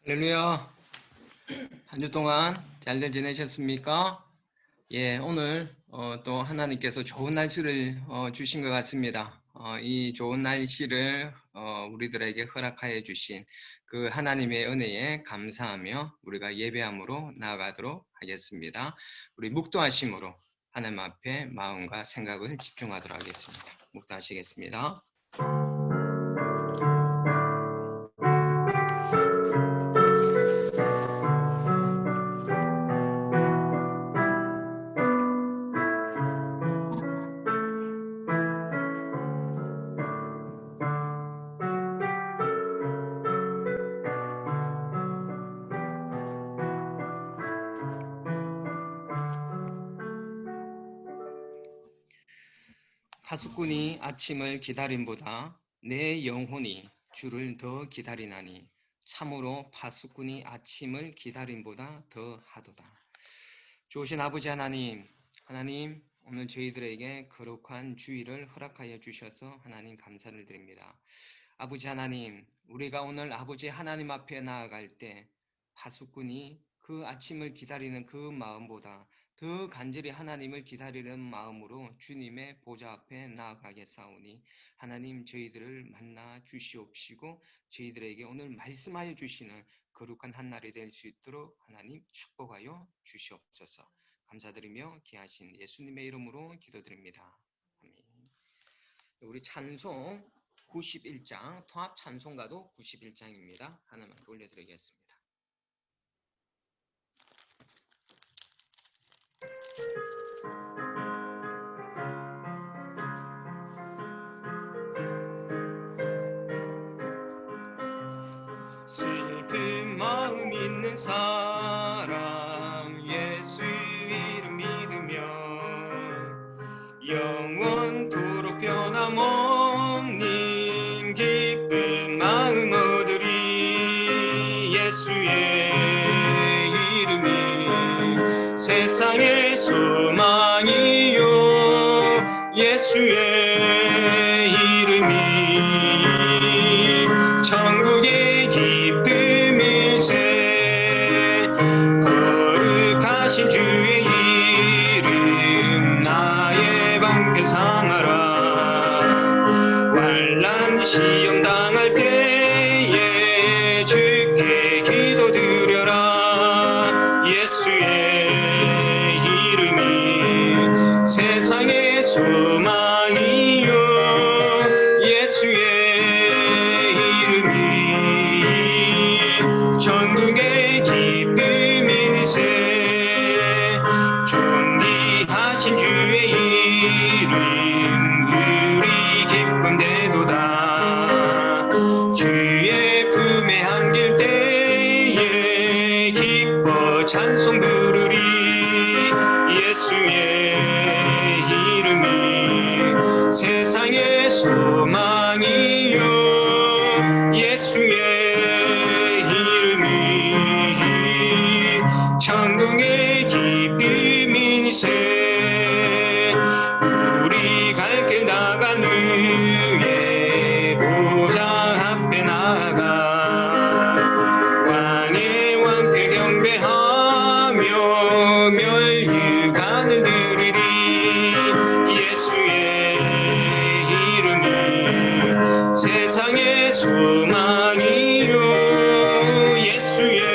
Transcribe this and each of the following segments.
할렐루야. 한 주 동안 잘들 지내셨습니까? 예, 오늘 또 하나님께서 좋은 날씨를 주신 것 같습니다. 이 좋은 날씨를 우리들에게 허락하여 주신 그 하나님의 은혜에 감사하며 우리가 예배함으로 나아가도록 하겠습니다. 우리 묵도하심으로 하나님 앞에 마음과 생각을 집중하도록 하겠습니다. 묵도하시겠습니다. 파수꾼이 아침을 기다림보다 내 영혼이 주를 더 기다리나니 참으로 파수꾼이 아침을 기다림보다 더 하도다. 좋으신 아버지 하나님 오늘 저희들에게 거룩한 주일을 허락하여 주셔서 하나님 감사를 드립니다. 아버지 하나님, 우리가 오늘 아버지 하나님 앞에 나아갈 때 파수꾼이 그 아침을 기다리는 그 마음보다 더 간절히 하나님을 기다리는 마음으로 주님의 보좌 앞에 나아가겠사오니 하나님 저희들을 만나 주시옵시고 저희들에게 오늘 말씀하여 주시는 거룩한 한날이 될 수 있도록 하나님 축복하여 주시옵소서. 감사드리며 귀하신 예수님의 이름으로 기도드립니다. 아멘. 우리 찬송 91장, 통합 찬송가도 91장입니다. 하나만 올려드리겠습니다. 슬픈 마음 있는 사람 예수 이름 믿으며 영원토록 변함없는 기쁜 마음 얻으리. 예수의 이름이 세상의 소망이요 예수의 이름이 천국의 기쁨일세. 거룩하신 주의 이름 나의 방패 삼아라. 환난 시험 당할 때에 주께 기도드려라. 예수의 이름이 세상의 소망이요 예수의 천국의 기쁨일세. 존귀하신 주의 이름 우리 기쁨 되도다. 주의 품에 안길 때에 기뻐 찬송 부르리. 예수의 이름이 세상의 소망이요 예수의 천국의 기쁨일세. 우리 갈 길 나간 후에 보좌 앞에 나가 왕의 왕께 경배하며 멸류관을 드리리. 예수의 이름이 세상의 소망이요 예수의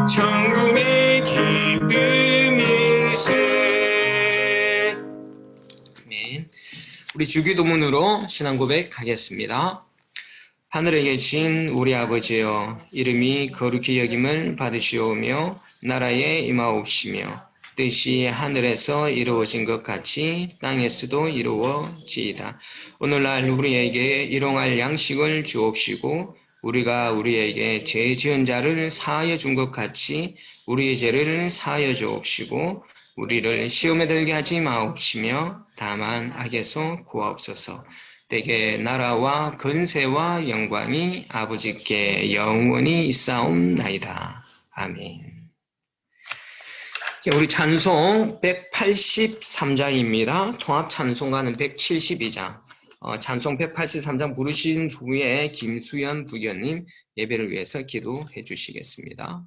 천국의 기쁨일세. 아멘. 우리 주기도문으로 신앙 고백하겠습니다. 하늘에 계신 우리 아버지여, 이름이 거룩히 여김을 받으시오며 나라에 임하옵시며 뜻이 하늘에서 이루어진 것 같이 땅에서도 이루어지이다. 오늘날 우리에게 일용할 양식을 주옵시고 우리가 우리에게 죄 지은 자를 사하여 준 것 같이 우리의 죄를 사하여 주옵시고 우리를 시험에 들게 하지 마옵시며 다만 악에서 구하옵소서. 대개 나라와 근세와 영광이 아버지께 영원히 있사옵나이다. 아멘. 우리 찬송 183장입니다. 통합 찬송가는 172장. 찬송 183장 부르신 후에 김수연 부견님 예배를 위해서 기도해 주시겠습니다.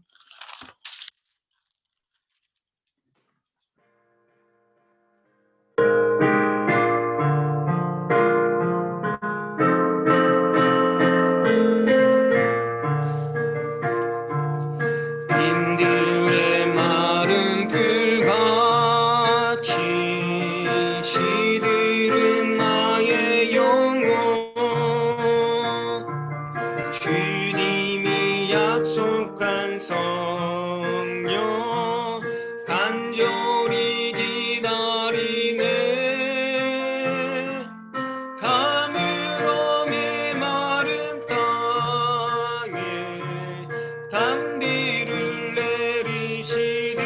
빈들의 마른 풀같이 시들은 나의 영혼 주님이 약속한 성령 간절히 기다리네 가물어 메마른 땅에 단비를 내리시듯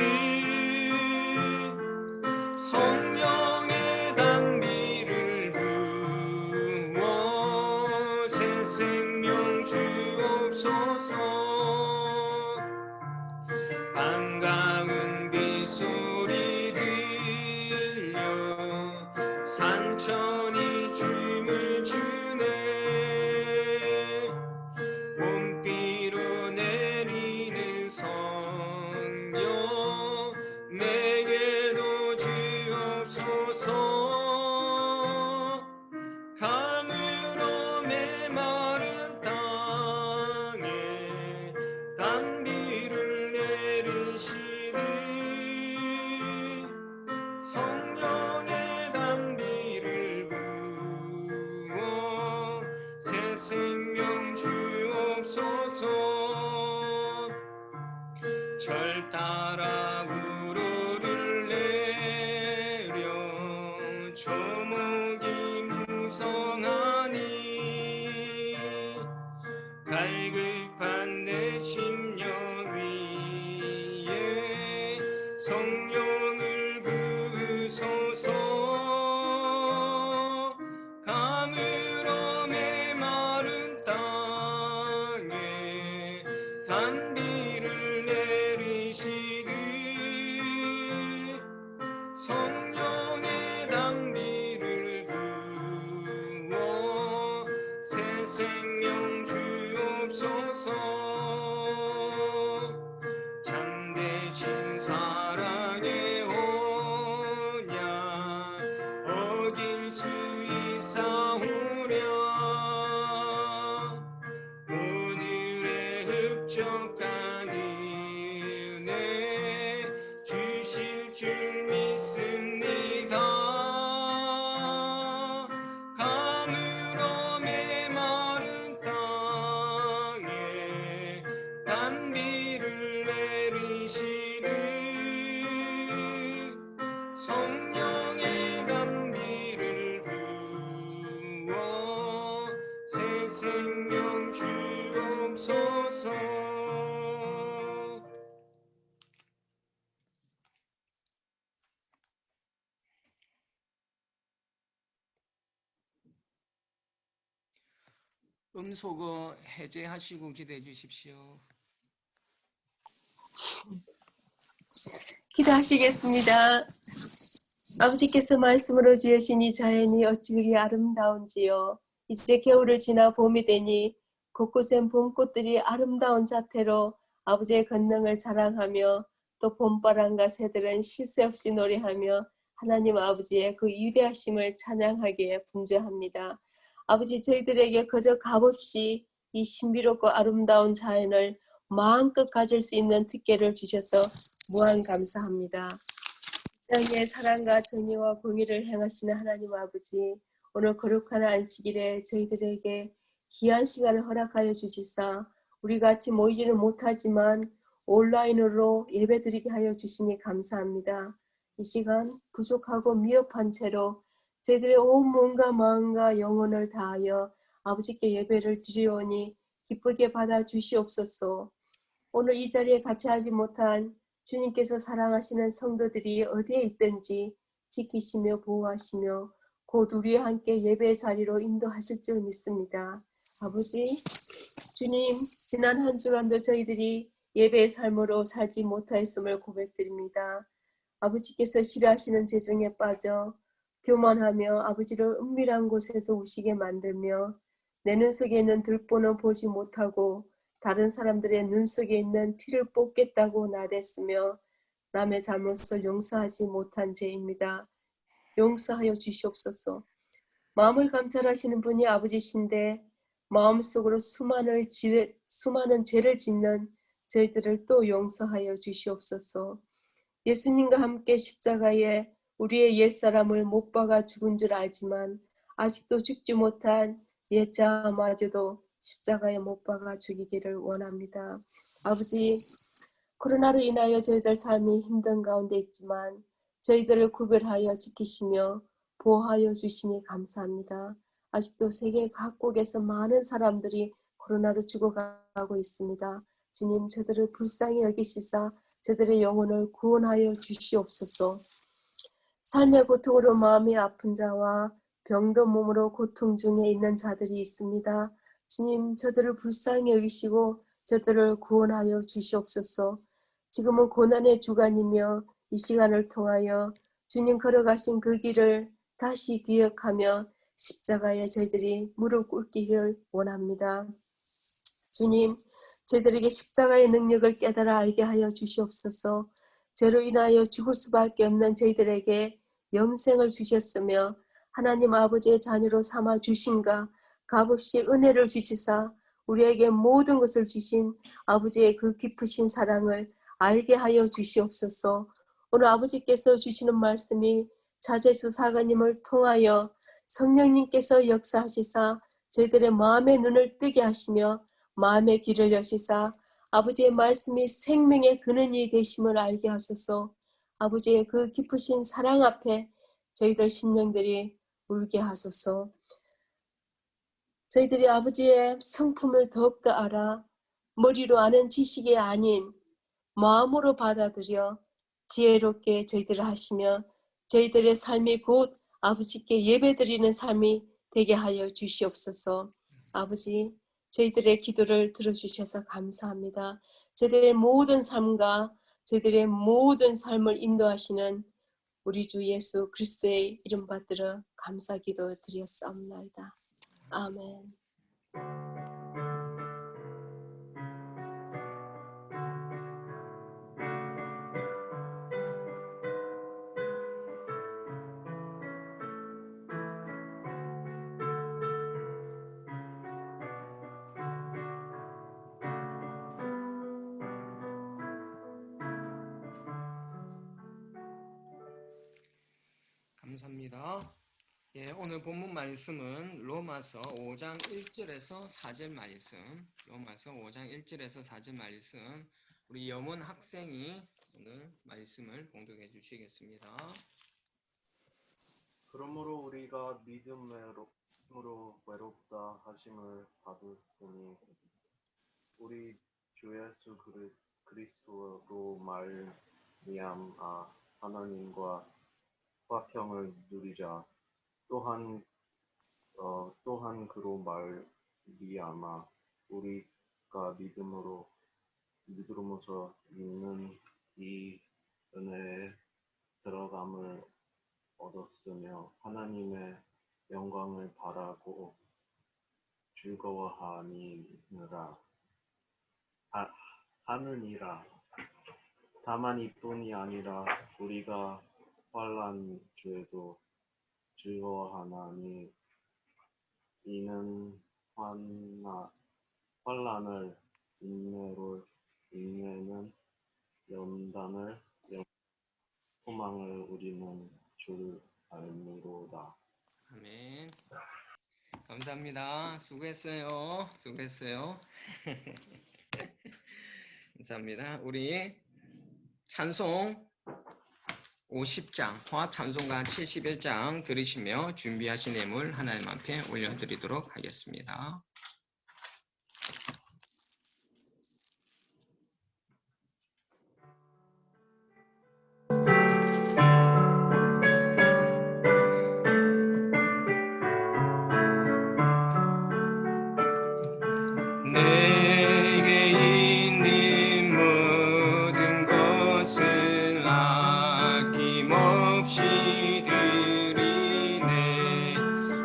성령의 단비를 부어 새 생명 주옵소서 반가운 빗소리 들려 산천이 춤을 추네 봄비로 내리는 성령 내게도 주옵소서 가물어 메마른 땅에 단비를 내리시듯 성령의 단비를 부어 새 생명 주옵소서 절 따라 우로를 내려 조목이 무성하니 갈급한 내 심령 위에 성령을 부으소서 가물어 메마른 땅에 단비를 내리시듯 성령의 단비를 부어 새 생명 주옵소서 참되신 사랑의 언약 어길 수 있사오랴 오늘의 흡족한 은혜 주실 줄 믿습니다 가물어 메마른 땅에 단비를 내리시듯 성령의 단비를 부어 새 생명 주옵소서 음소거 해제하시고 기도해 주십시오. 기도하시겠습니다. 아버지께서 말씀으로 지으신 이 자연이 어찌 그리 아름다운지요. 이제 겨울을 지나 봄이 되니 곳곳엔 봄꽃들이 아름다운 자태로 아버지의 권능을 자랑하며 또 봄바람과 새들은 쉴 새 없이 노래하며 하나님 아버지의 그 위대하심을 찬양하기에 분주합니다. 아버지 저희들에게 그저 값없이 이 신비롭고 아름다운 자연을 마음껏 가질 수 있는 특권을 주셔서 무한 감사합니다. 땅의 사랑과 정의와 공의를 행하시는 하나님 아버지, 오늘 거룩한 안식일에 저희들에게 귀한 시간을 허락하여 주시사 우리 같이 모이지는 못하지만 온라인으로 예배드리게 하여 주시니 감사합니다. 이 시간 부족하고 미흡한 채로 저희들의 온 몸과 마음과 영혼을 다하여 아버지께 예배를 드리오니 기쁘게 받아 주시옵소서. 오늘 이 자리에 같이 하지 못한 주님께서 사랑하시는 성도들이 어디에 있든지 지키시며 보호하시며 곧 우리와 함께 예배의 자리로 인도하실 줄 믿습니다. 아버지, 주님, 지난 한 주간도 저희들이 예배의 삶으로 살지 못하였음을 고백드립니다. 아버지께서 싫어하시는 죄 중에 빠져 교만하며 아버지를 은밀한 곳에서 우시게 만들며 내 눈 속에 있는 들보는 보지 못하고 다른 사람들의 눈 속에 있는 티를 뽑겠다고 나댔으며 남의 잘못을 용서하지 못한 죄입니다. 용서하여 주시옵소서. 마음을 감찰하시는 분이 아버지신데 마음속으로 수많은 죄를 짓는 저희들을 또 용서하여 주시옵소서. 예수님과 함께 십자가에 우리의 옛사람을 못 박아 죽은 줄 알지만 아직도 죽지 못한 옛자마저도 십자가에 못 박아 죽이기를 원합니다. 아버지, 코로나로 인하여 저희들 삶이 힘든 가운데 있지만 저희들을 구별하여 지키시며 보호하여 주시니 감사합니다. 아직도 세계 각국에서 많은 사람들이 코로나로 죽어가고 있습니다. 주님, 저들을 불쌍히 여기시사 저들의 영혼을 구원하여 주시옵소서. 삶의 고통으로 마음이 아픈 자와 병든 몸으로 고통 중에 있는 자들이 있습니다. 주님, 저들을 불쌍히 여기시고 저들을 구원하여 주시옵소서. 지금은 고난의 주간이며 이 시간을 통하여 주님 걸어가신 그 길을 다시 기억하며 십자가에 저희들이 무릎 꿇기를 원합니다. 주님, 저희들에게 십자가의 능력을 깨달아 알게 하여 주시옵소서. 죄로 인하여 죽을 수밖에 없는 저희들에게 영생을 주셨으며 하나님 아버지의 자녀로 삼아 주신가 값없이 은혜를 주시사 우리에게 모든 것을 주신 아버지의 그 깊으신 사랑을 알게 하여 주시옵소서. 오늘 아버지께서 주시는 말씀이 자제수 사관님을 통하여 성령님께서 역사하시사 저희들의 마음의 눈을 뜨게 하시며 마음의 귀를 여시사 아버지의 말씀이 생명의 근원이 되심을 알게 하소서. 아버지의 그 깊으신 사랑 앞에 저희들 심령들이 울게 하소서. 저희들이 아버지의 성품을 더욱더 알아 머리로 아는 지식이 아닌 마음으로 받아들여 지혜롭게 저희들을 하시며 저희들의 삶이 곧 아버지께 예배드리는 삶이 되게 하여 주시옵소서. 아버지, 저희들의 기도를 들어주셔서 감사합니다. 저희들의 모든 삶과 저희들의 모든 삶을 인도하시는 우리 주 예수 그리스도의 이름 받들어 감사 기도 드렸사옵나이다. 아멘. 감사합니다. 예, 오늘 본문 말씀은 로마서 5장 1절에서 4절 말씀, 로마서 5장 1절에서 4절 말씀, 우리 염원 학생이 오늘 말씀을 봉독해 주시겠습니다. 그러므로 우리가 믿음으로 외롭다 하심을 받았으니 우리 주 예수 그리스도로 말미암아 하나님과 화평을 누리자. 또한 그로 말미암아 우리가 믿음으로서 있는 이 은혜에 들어감을 얻었으며 하나님의 영광을 바라고 즐거워하느니라. 다만 이뿐이 아니라 우리가 환난 중에도 즐거워하나니 이는 환난을 인내는 연단을 소망을 우리는 줄 알미로다. 아멘. 감사합니다. 수고했어요. 감사합니다. 우리 찬송 50장, 화합 찬송가 71장 들으시며 준비하신 예물 하나님 앞에 올려드리도록 하겠습니다. 내게 있는 모든 것을 아낌없이 드리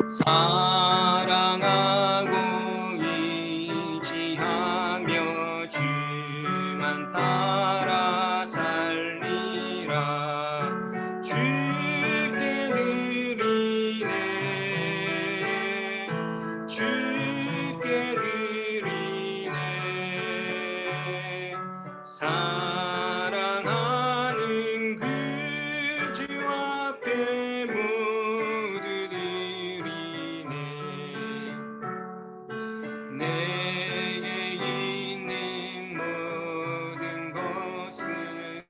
사랑하고 의지하며 주만 따라 살리라. 주께 드리네 주께 드리네 사랑하는 그 주 앞에 모두 드리네 내게 있는 모든 것을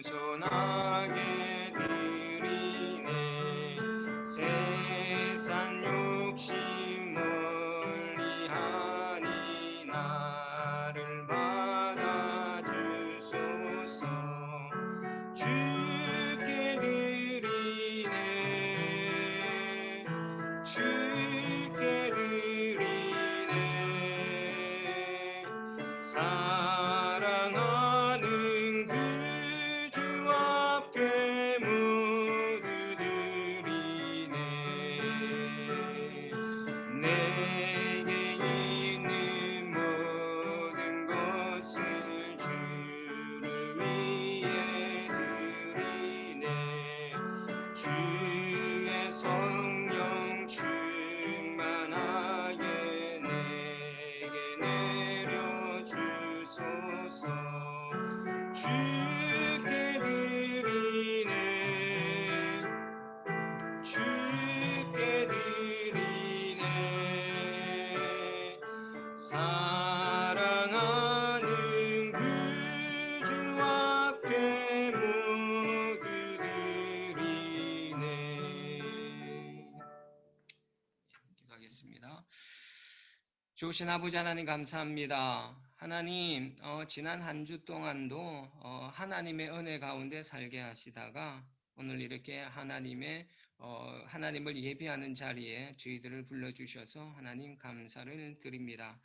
겸손하게 드리네 세상 욕심 멀리하니 나를 받아주소서 주께 드리네 주께 드리네 사랑하는 그 주 앞에 모두 드리네 내게 있는 모든 것을 주를 위해 드리네 주의 성령 충만하게 내게 내려주소서 주께 드리네 주께 드리네 사랑하는 그 주 앞에 모두 드리네 기도하겠습니다. 좋으신 아버지 하나님 감사합니다. 하나님 지난 한 주 동안도 하나님의 은혜 가운데 살게 하시다가 오늘 이렇게 하나님을 예배하는 자리에 저희들을 불러주셔서 하나님 감사를 드립니다.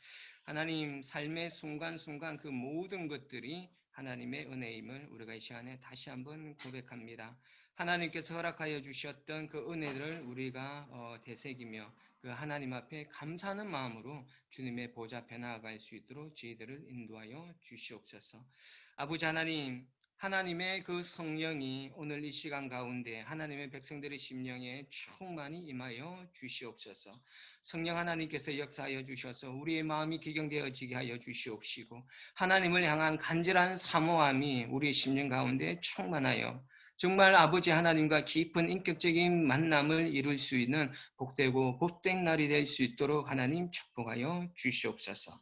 하나님 삶의 순간순간 그 모든 것들이 하나님의 은혜임을 우리가 이 시간에 다시 한번 고백합니다. 하나님께서 허락하여 주셨던 그 은혜를 우리가 되새기며 그 하나님 앞에 감사하는 마음으로 주님의 보좌 앞에 나아갈 수 있도록 저희들을 인도하여 주시옵소서. 아버지 하나님, 하나님의 그 성령이 오늘 이 시간 가운데 하나님의 백성들의 심령에 충만히 임하여 주시옵소서. 성령 하나님께서 역사하여 주셔서 우리의 마음이 기경되어지게 하여 주시옵시고 하나님을 향한 간절한 사모함이 우리의 심령 가운데 충만하여 정말 아버지 하나님과 깊은 인격적인 만남을 이룰 수 있는 복되고 복된 날이 될 수 있도록 하나님 축복하여 주시옵소서.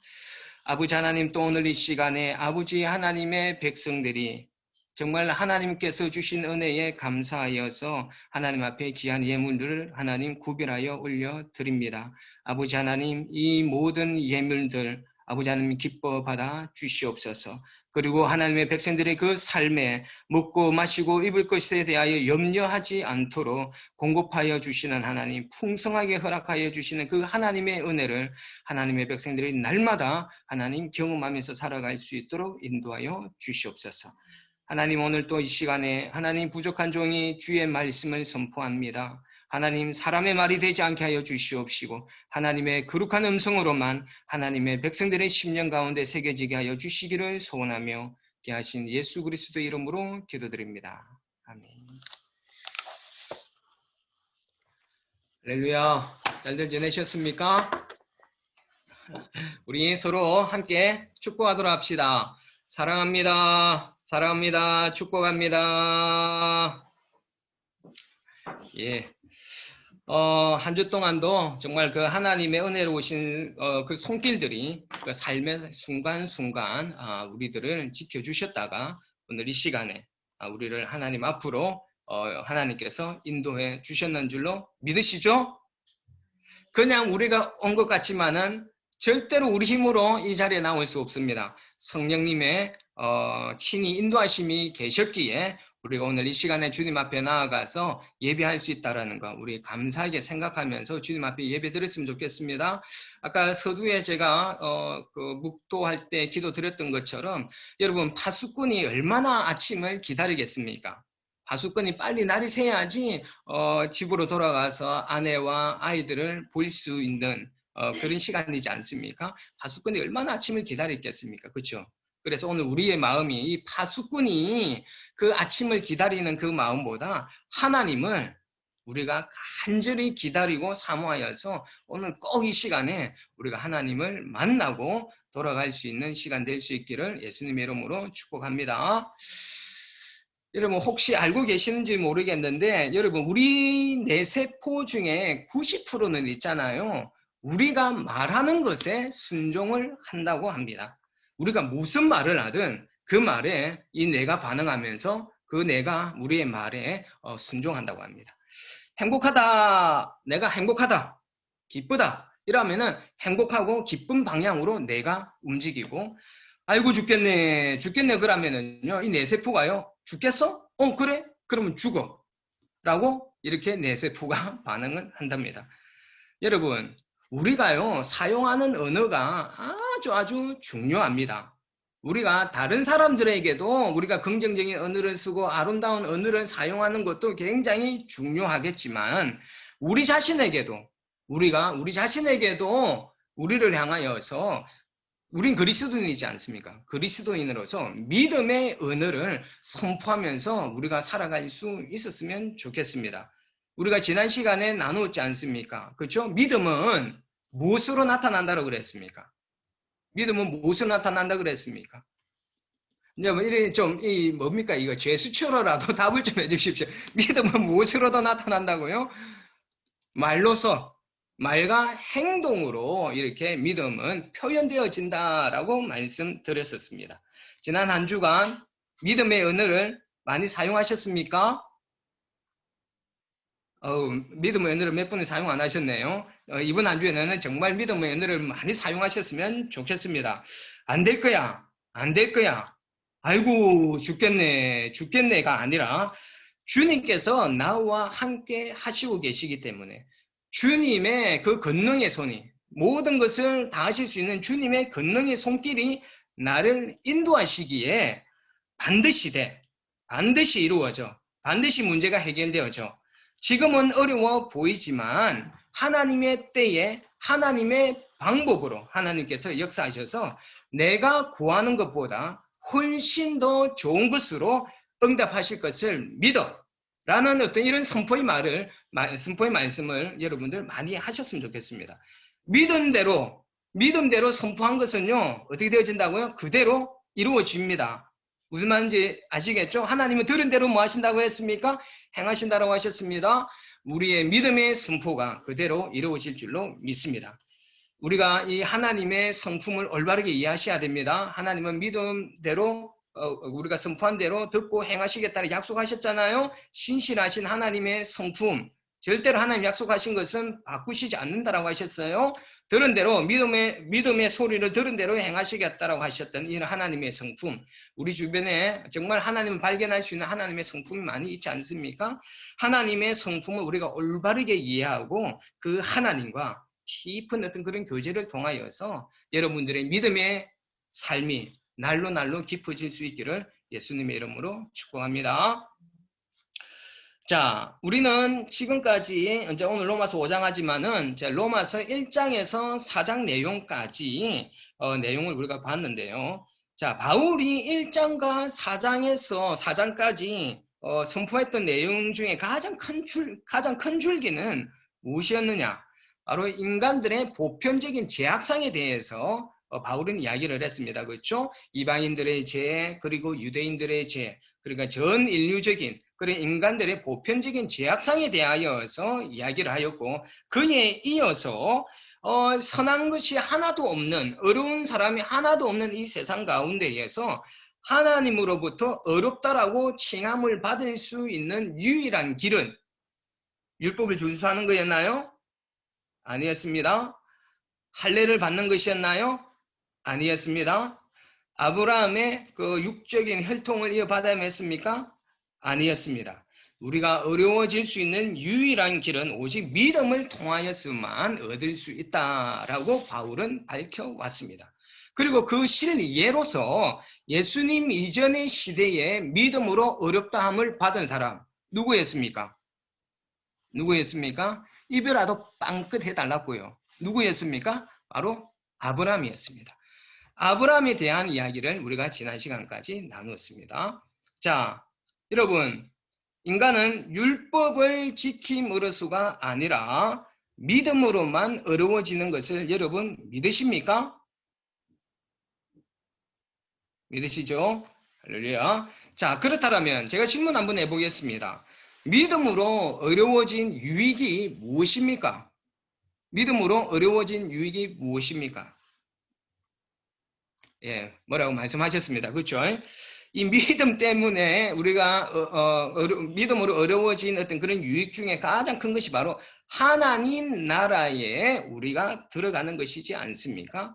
아버지 하나님 또 오늘 이 시간에 아버지 하나님의 백성들이 정말 하나님께서 주신 은혜에 감사하여서 하나님 앞에 귀한 예물들을 하나님 구별하여 올려드립니다. 아버지 하나님 이 모든 예물들 아버지 하나님 기뻐 받아 주시옵소서. 그리고 하나님의 백성들의 그 삶에 먹고 마시고 입을 것에 대하여 염려하지 않도록 공급하여 주시는 하나님, 풍성하게 허락하여 주시는 그 하나님의 은혜를 하나님의 백성들이 날마다 하나님 경험하면서 살아갈 수 있도록 인도하여 주시옵소서. 하나님 오늘 또 이 시간에 하나님 부족한 종이 주의 말씀을 선포합니다. 하나님 사람의 말이 되지 않게 하여 주시옵시고 하나님의 거룩한 음성으로만 하나님의 백성들의 심령 가운데 새겨지게 하여 주시기를 소원하며 귀하신 예수 그리스도의 이름으로 기도드립니다. 아멘. 할렐루야. 잘들 지내셨습니까? 우리 서로 함께 축복하도록 합시다. 사랑합니다. 사랑합니다. 축복합니다. 예. 한 주 동안도 정말 그 하나님의 은혜로 오신 그 손길들이 그 삶의 순간순간 우리들을 지켜주셨다가 오늘 이 시간에 우리를 하나님 앞으로 하나님께서 인도해 주셨는 줄로 믿으시죠? 그냥 우리가 온 것 같지만은 절대로 우리 힘으로 이 자리에 나올 수 없습니다. 성령님의 친히 인도하심이 계셨기에 우리가 오늘 이 시간에 주님 앞에 나아가서 예배할 수 있다는 거 우리 감사하게 생각하면서 주님 앞에 예배 드렸으면 좋겠습니다. 아까 서두에 제가 그 묵도할 때 기도 드렸던 것처럼 여러분 파수꾼이 얼마나 아침을 기다리겠습니까? 파수꾼이 빨리 날이 새야지 집으로 돌아가서 아내와 아이들을 볼 수 있는 그런 시간이지 않습니까? 파수꾼이 얼마나 아침을 기다렸겠습니까? 그렇죠? 그래서 오늘 우리의 마음이 이 파수꾼이 그 아침을 기다리는 그 마음보다 하나님을 우리가 간절히 기다리고 사모하여서 오늘 꼭 이 시간에 우리가 하나님을 만나고 돌아갈 수 있는 시간 될 수 있기를 예수님의 이름으로 축복합니다. 여러분 혹시 알고 계시는지 모르겠는데 여러분 우리 뇌세포 중에 90%는 있잖아요. 우리가 말하는 것에 순종을 한다고 합니다. 우리가 무슨 말을 하든 그 말에 이 뇌가 반응하면서 그 뇌가 우리의 말에 순종한다고 합니다. 행복하다, 내가 행복하다, 기쁘다 이러면은 행복하고 기쁜 방향으로 뇌가 움직이고 아이고 죽겠네 그러면은요 이 뇌세포가요 죽겠어? 그래? 그러면 죽어 라고 이렇게 뇌세포가 반응을 한답니다. 여러분 우리가요 사용하는 언어가 아주 중요합니다. 우리가 다른 사람들에게도 우리가 긍정적인 언어를 쓰고 아름다운 언어를 사용하는 것도 굉장히 중요하겠지만 우리 자신에게도 우리를 향하여서 우린 그리스도인이지 않습니까? 그리스도인으로서 믿음의 언어를 선포하면서 우리가 살아갈 수 있었으면 좋겠습니다. 우리가 지난 시간에 나누었지 않습니까? 그렇죠? 믿음은 무엇으로 나타난다고 그랬습니까? 믿음은 무엇으로 나타난다 그랬습니까? 뭡니까? 이거 제수처로라도 답을 좀 해주십시오. 믿음은 무엇으로도 나타난다고요? 말로서, 말과 행동으로 이렇게 믿음은 표현되어진다라고 말씀드렸었습니다. 지난 한 주간 믿음의 언어를 많이 사용하셨습니까? 믿음의 언어를 몇 분이 사용 안 하셨네요. 이번 한 주에는 정말 믿음의 언어를 많이 사용하셨으면 좋겠습니다. 안 될 거야. 아이고 죽겠네가 아니라 주님께서 나와 함께 하시고 계시기 때문에 주님의 그 권능의 손이 모든 것을 다 하실 수 있는 주님의 권능의 손길이 나를 인도하시기에 반드시 이루어져. 반드시 문제가 해결되어져. 지금은 어려워 보이지만 하나님의 때에 하나님의 방법으로 하나님께서 역사하셔서 내가 구하는 것보다 훨씬 더 좋은 것으로 응답하실 것을 믿어. 라는 어떤 이런 선포의 말씀을 여러분들 많이 하셨으면 좋겠습니다. 믿음대로 선포한 것은요, 어떻게 되어진다고요? 그대로 이루어집니다. 무슨 말인지 아시겠죠? 하나님은 들은 대로 뭐 하신다고 했습니까? 행하신다고 하셨습니다. 우리의 믿음의 선포가 그대로 이루어질 줄로 믿습니다. 우리가 이 하나님의 성품을 올바르게 이해하셔야 됩니다. 하나님은 믿음대로 우리가 선포한 대로 듣고 행하시겠다고 약속하셨잖아요. 신실하신 하나님의 성품, 절대로 하나님 약속하신 것은 바꾸시지 않는다라고 하셨어요. 들은 대로 믿음의 소리를 들은 대로 행하시겠다라고 하셨던 이 하나님의 성품, 우리 주변에 정말 하나님을 발견할 수 있는 하나님의 성품이 많이 있지 않습니까? 하나님의 성품을 우리가 올바르게 이해하고 그 하나님과 깊은 어떤 그런 교제를 통하여서 여러분들의 믿음의 삶이 날로 깊어질 수 있기를 예수님의 이름으로 축복합니다. 자, 우리는 지금까지 이제 오늘 로마서 5장 하지만은 로마서 1장에서 4장 내용까지 내용을 우리가 봤는데요. 자, 바울이 1장과 4장까지 선포했던 내용 중에 가장 큰 줄기는 무엇이었느냐? 바로 인간들의 보편적인 죄악상에 대해서 바울은 이야기를 했습니다. 그렇죠? 이방인들의 죄, 그리고 유대인들의 죄, 그러니까 전 인류적인 그런 인간들의 보편적인 죄악상에 대하여서 이야기를 하였고, 그에 이어서 선한 것이 하나도 없는, 어려운 사람이 하나도 없는 이 세상 가운데에서 하나님으로부터 어렵다라고 칭함을 받을 수 있는 유일한 길은 율법을 준수하는 거였나요? 아니었습니다. 할례를 받는 것이었나요? 아니었습니다. 아브라함의 그 육적인 혈통을 이어받아야 했습니까? 아니었습니다. 우리가 어려워질 수 있는 유일한 길은 오직 믿음을 통하여서만 얻을 수 있다라고 바울은 밝혀왔습니다. 그리고 그 실예로서 예수님 이전의 시대에 믿음으로 어렵다함을 받은 사람 누구였습니까? 누구였습니까? 입이라도 빵긋 해달라고요. 누구였습니까? 바로 아브라함이었습니다. 아브라함에 대한 이야기를 우리가 지난 시간까지 나누었습니다. 자, 여러분, 인간은 율법을 지킴으로서가 아니라 믿음으로만 어려워지는 것을 여러분 믿으십니까? 믿으시죠? 할렐루야. 자, 그렇다면 제가 질문 한번 해보겠습니다. 믿음으로 어려워진 유익이 무엇입니까? 믿음으로 어려워진 유익이 무엇입니까? 예, 뭐라고 말씀하셨습니다. 그렇죠? 이 믿음 때문에 우리가 믿음으로 어려워진 어떤 그런 유익 중에 가장 큰 것이 바로 하나님 나라에 우리가 들어가는 것이지 않습니까?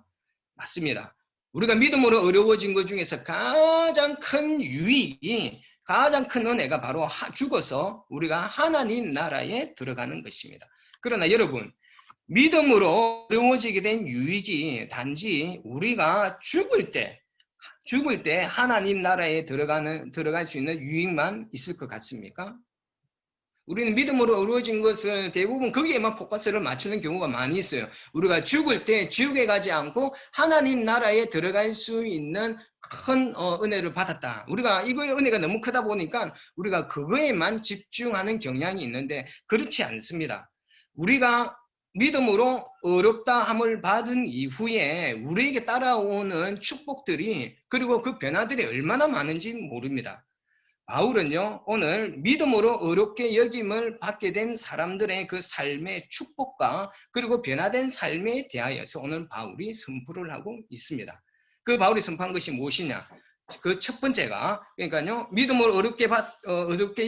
맞습니다. 우리가 믿음으로 어려워진 것 중에서 가장 큰 유익이, 가장 큰 은혜가 바로 죽어서 우리가 하나님 나라에 들어가는 것입니다. 그러나 여러분, 믿음으로 어려워지게 된 유익이 단지 우리가 죽을 때 하나님 나라에 들어갈 수 있는 유익만 있을 것 같습니까? 우리는 믿음으로 어려워진 것을 대부분 거기에만 포커스를 맞추는 경우가 많이 있어요. 우리가 죽을 때 지옥에 가지 않고 하나님 나라에 들어갈 수 있는 큰 은혜를 받았다. 우리가 이거의 은혜가 너무 크다 보니까 우리가 그거에만 집중하는 경향이 있는데 그렇지 않습니다. 우리가 믿음으로 어렵다 함을 받은 이후에 우리에게 따라오는 축복들이 그리고 그 변화들이 얼마나 많은지 모릅니다. 바울은요, 오늘 믿음으로 어렵게 여김을 받게 된 사람들의 그 삶의 축복과 그리고 변화된 삶에 대하여서 오늘 바울이 선포를 하고 있습니다. 그 바울이 선포한 것이 무엇이냐? 그 첫 번째가, 그러니까요, 믿음으로 어렵게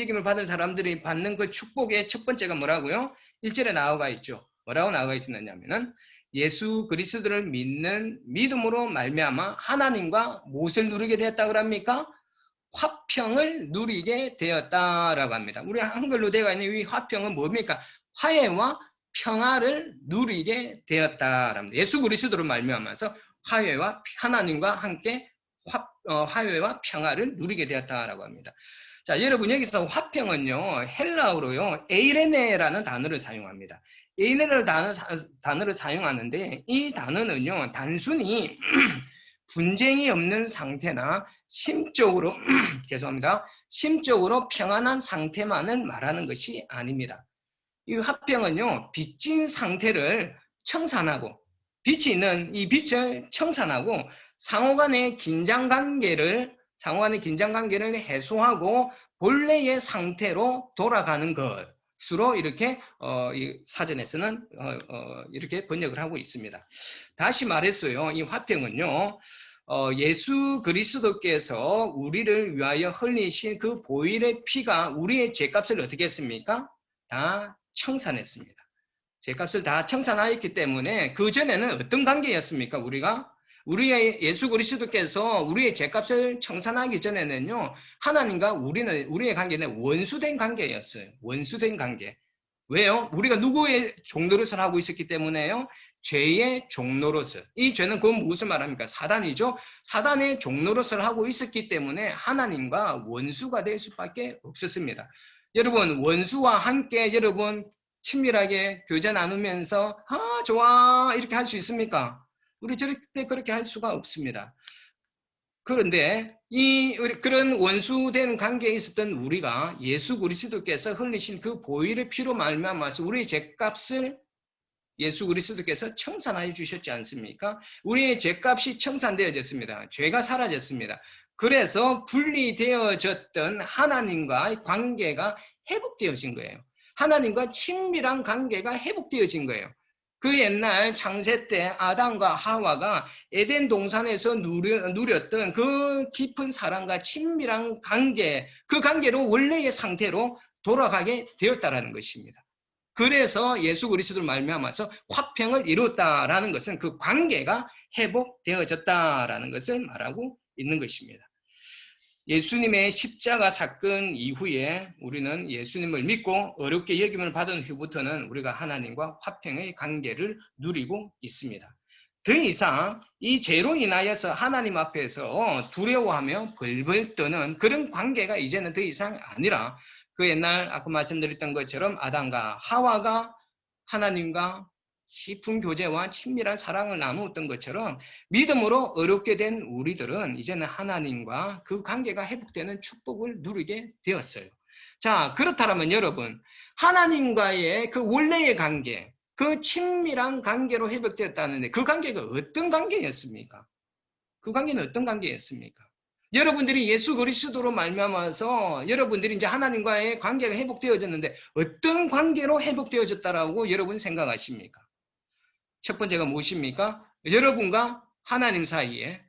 여김을 받은 사람들이 받는 그 축복의 첫 번째가 뭐라고요? 1절에 나와 있죠. 뭐라고 나와 있었느냐면은 예수 그리스도를 믿는 믿음으로 말미암아 하나님과 무엇을 누리게 되었다 그럽니까? 화평을 누리게 되었다라고 합니다. 우리 한글로 되어 있는 이 화평은 뭡니까? 화해와 평화를 누리게 되었다랍니다. 예수 그리스도로 말미암아서 화해와 하나님과 함께 화해와 평화를 누리게 되었다라고 합니다. 자, 여러분 여기서 화평은요 헬라어로요 에이레네라는 단어를 사용합니다. 에이레네라는 단어를 사용하는데 이 단어는요 단순히 분쟁이 없는 상태나 심적으로 죄송합니다. 심적으로 평안한 상태만을 말하는 것이 아닙니다. 이 화평은요 빚진 상태를 청산하고 빛이 있는 이 빛을 청산하고 상호간의 긴장 관계를 해소하고 본래의 상태로 돌아가는 것으로 이렇게 이 사전에서는 이렇게 번역을 하고 있습니다. 다시 말했어요. 이 화평은요. 예수 그리스도께서 우리를 위하여 흘리신 그 보혈의 피가 우리의 죄값을 어떻게 했습니까? 다 청산했습니다. 죄값을 다 청산하였기 때문에 그전에는 어떤 관계였습니까? 우리의 예수 그리스도께서 우리의 죄값을 청산하기 전에는요, 하나님과 우리의 관계는 원수된 관계였어요. 원수된 관계. 왜요? 우리가 누구의 종노릇을 하고 있었기 때문에요? 죄의 종노릇을. 이 죄는 그건 무엇을 말합니까? 사단이죠. 사단의 종노릇을 하고 있었기 때문에 하나님과 원수가 될 수밖에 없었습니다. 여러분, 원수와 함께 여러분 친밀하게 교제 나누면서 좋아 이렇게 할 수 있습니까? 우리 절대 그렇게 할 수가 없습니다. 그런데 그런 원수된 관계에 있었던 우리가 예수 그리스도께서 흘리신 그 보혈의 피로 말미암아서 우리의 죄값을 예수 그리스도께서 청산하여 주셨지 않습니까? 우리의 죄값이 청산되어졌습니다. 죄가 사라졌습니다. 그래서 분리되어졌던 하나님과의 관계가 회복되어진 거예요. 하나님과 친밀한 관계가 회복되어진 거예요. 그 옛날 창세 때 아담과 하와가 에덴 동산에서 누렸던 그 깊은 사랑과 친밀한 관계, 그 관계로 원래의 상태로 돌아가게 되었다라는 것입니다. 그래서 예수 그리스도를 말미암아서 화평을 이뤘다라는 것은 그 관계가 회복되어졌다라는 것을 말하고 있는 것입니다. 예수님의 십자가 사건 이후에 우리는 예수님을 믿고 어렵게 여김을 받은 후부터는 우리가 하나님과 화평의 관계를 누리고 있습니다. 더 이상 이 죄로 인하여서 하나님 앞에서 두려워하며 벌벌 떠는 그런 관계가 이제는 더 이상 아니라 그 옛날 아까 말씀드렸던 것처럼 아담과 하와가 하나님과 깊은 교제와 친밀한 사랑을 나누었던 것처럼 믿음으로 어렵게 된 우리들은 이제는 하나님과 그 관계가 회복되는 축복을 누리게 되었어요. 자, 그렇다면 여러분, 하나님과의 그 원래의 관계, 그 친밀한 관계로 회복되었다는데 그 관계가 어떤 관계였습니까? 그 관계는 어떤 관계였습니까? 여러분들이 예수 그리스도로 말미암아서 여러분들이 이제 하나님과의 관계가 회복되어졌는데 어떤 관계로 회복되어졌다라고 여러분 생각하십니까? 첫 번째가 무엇입니까? 여러분과 하나님 사이에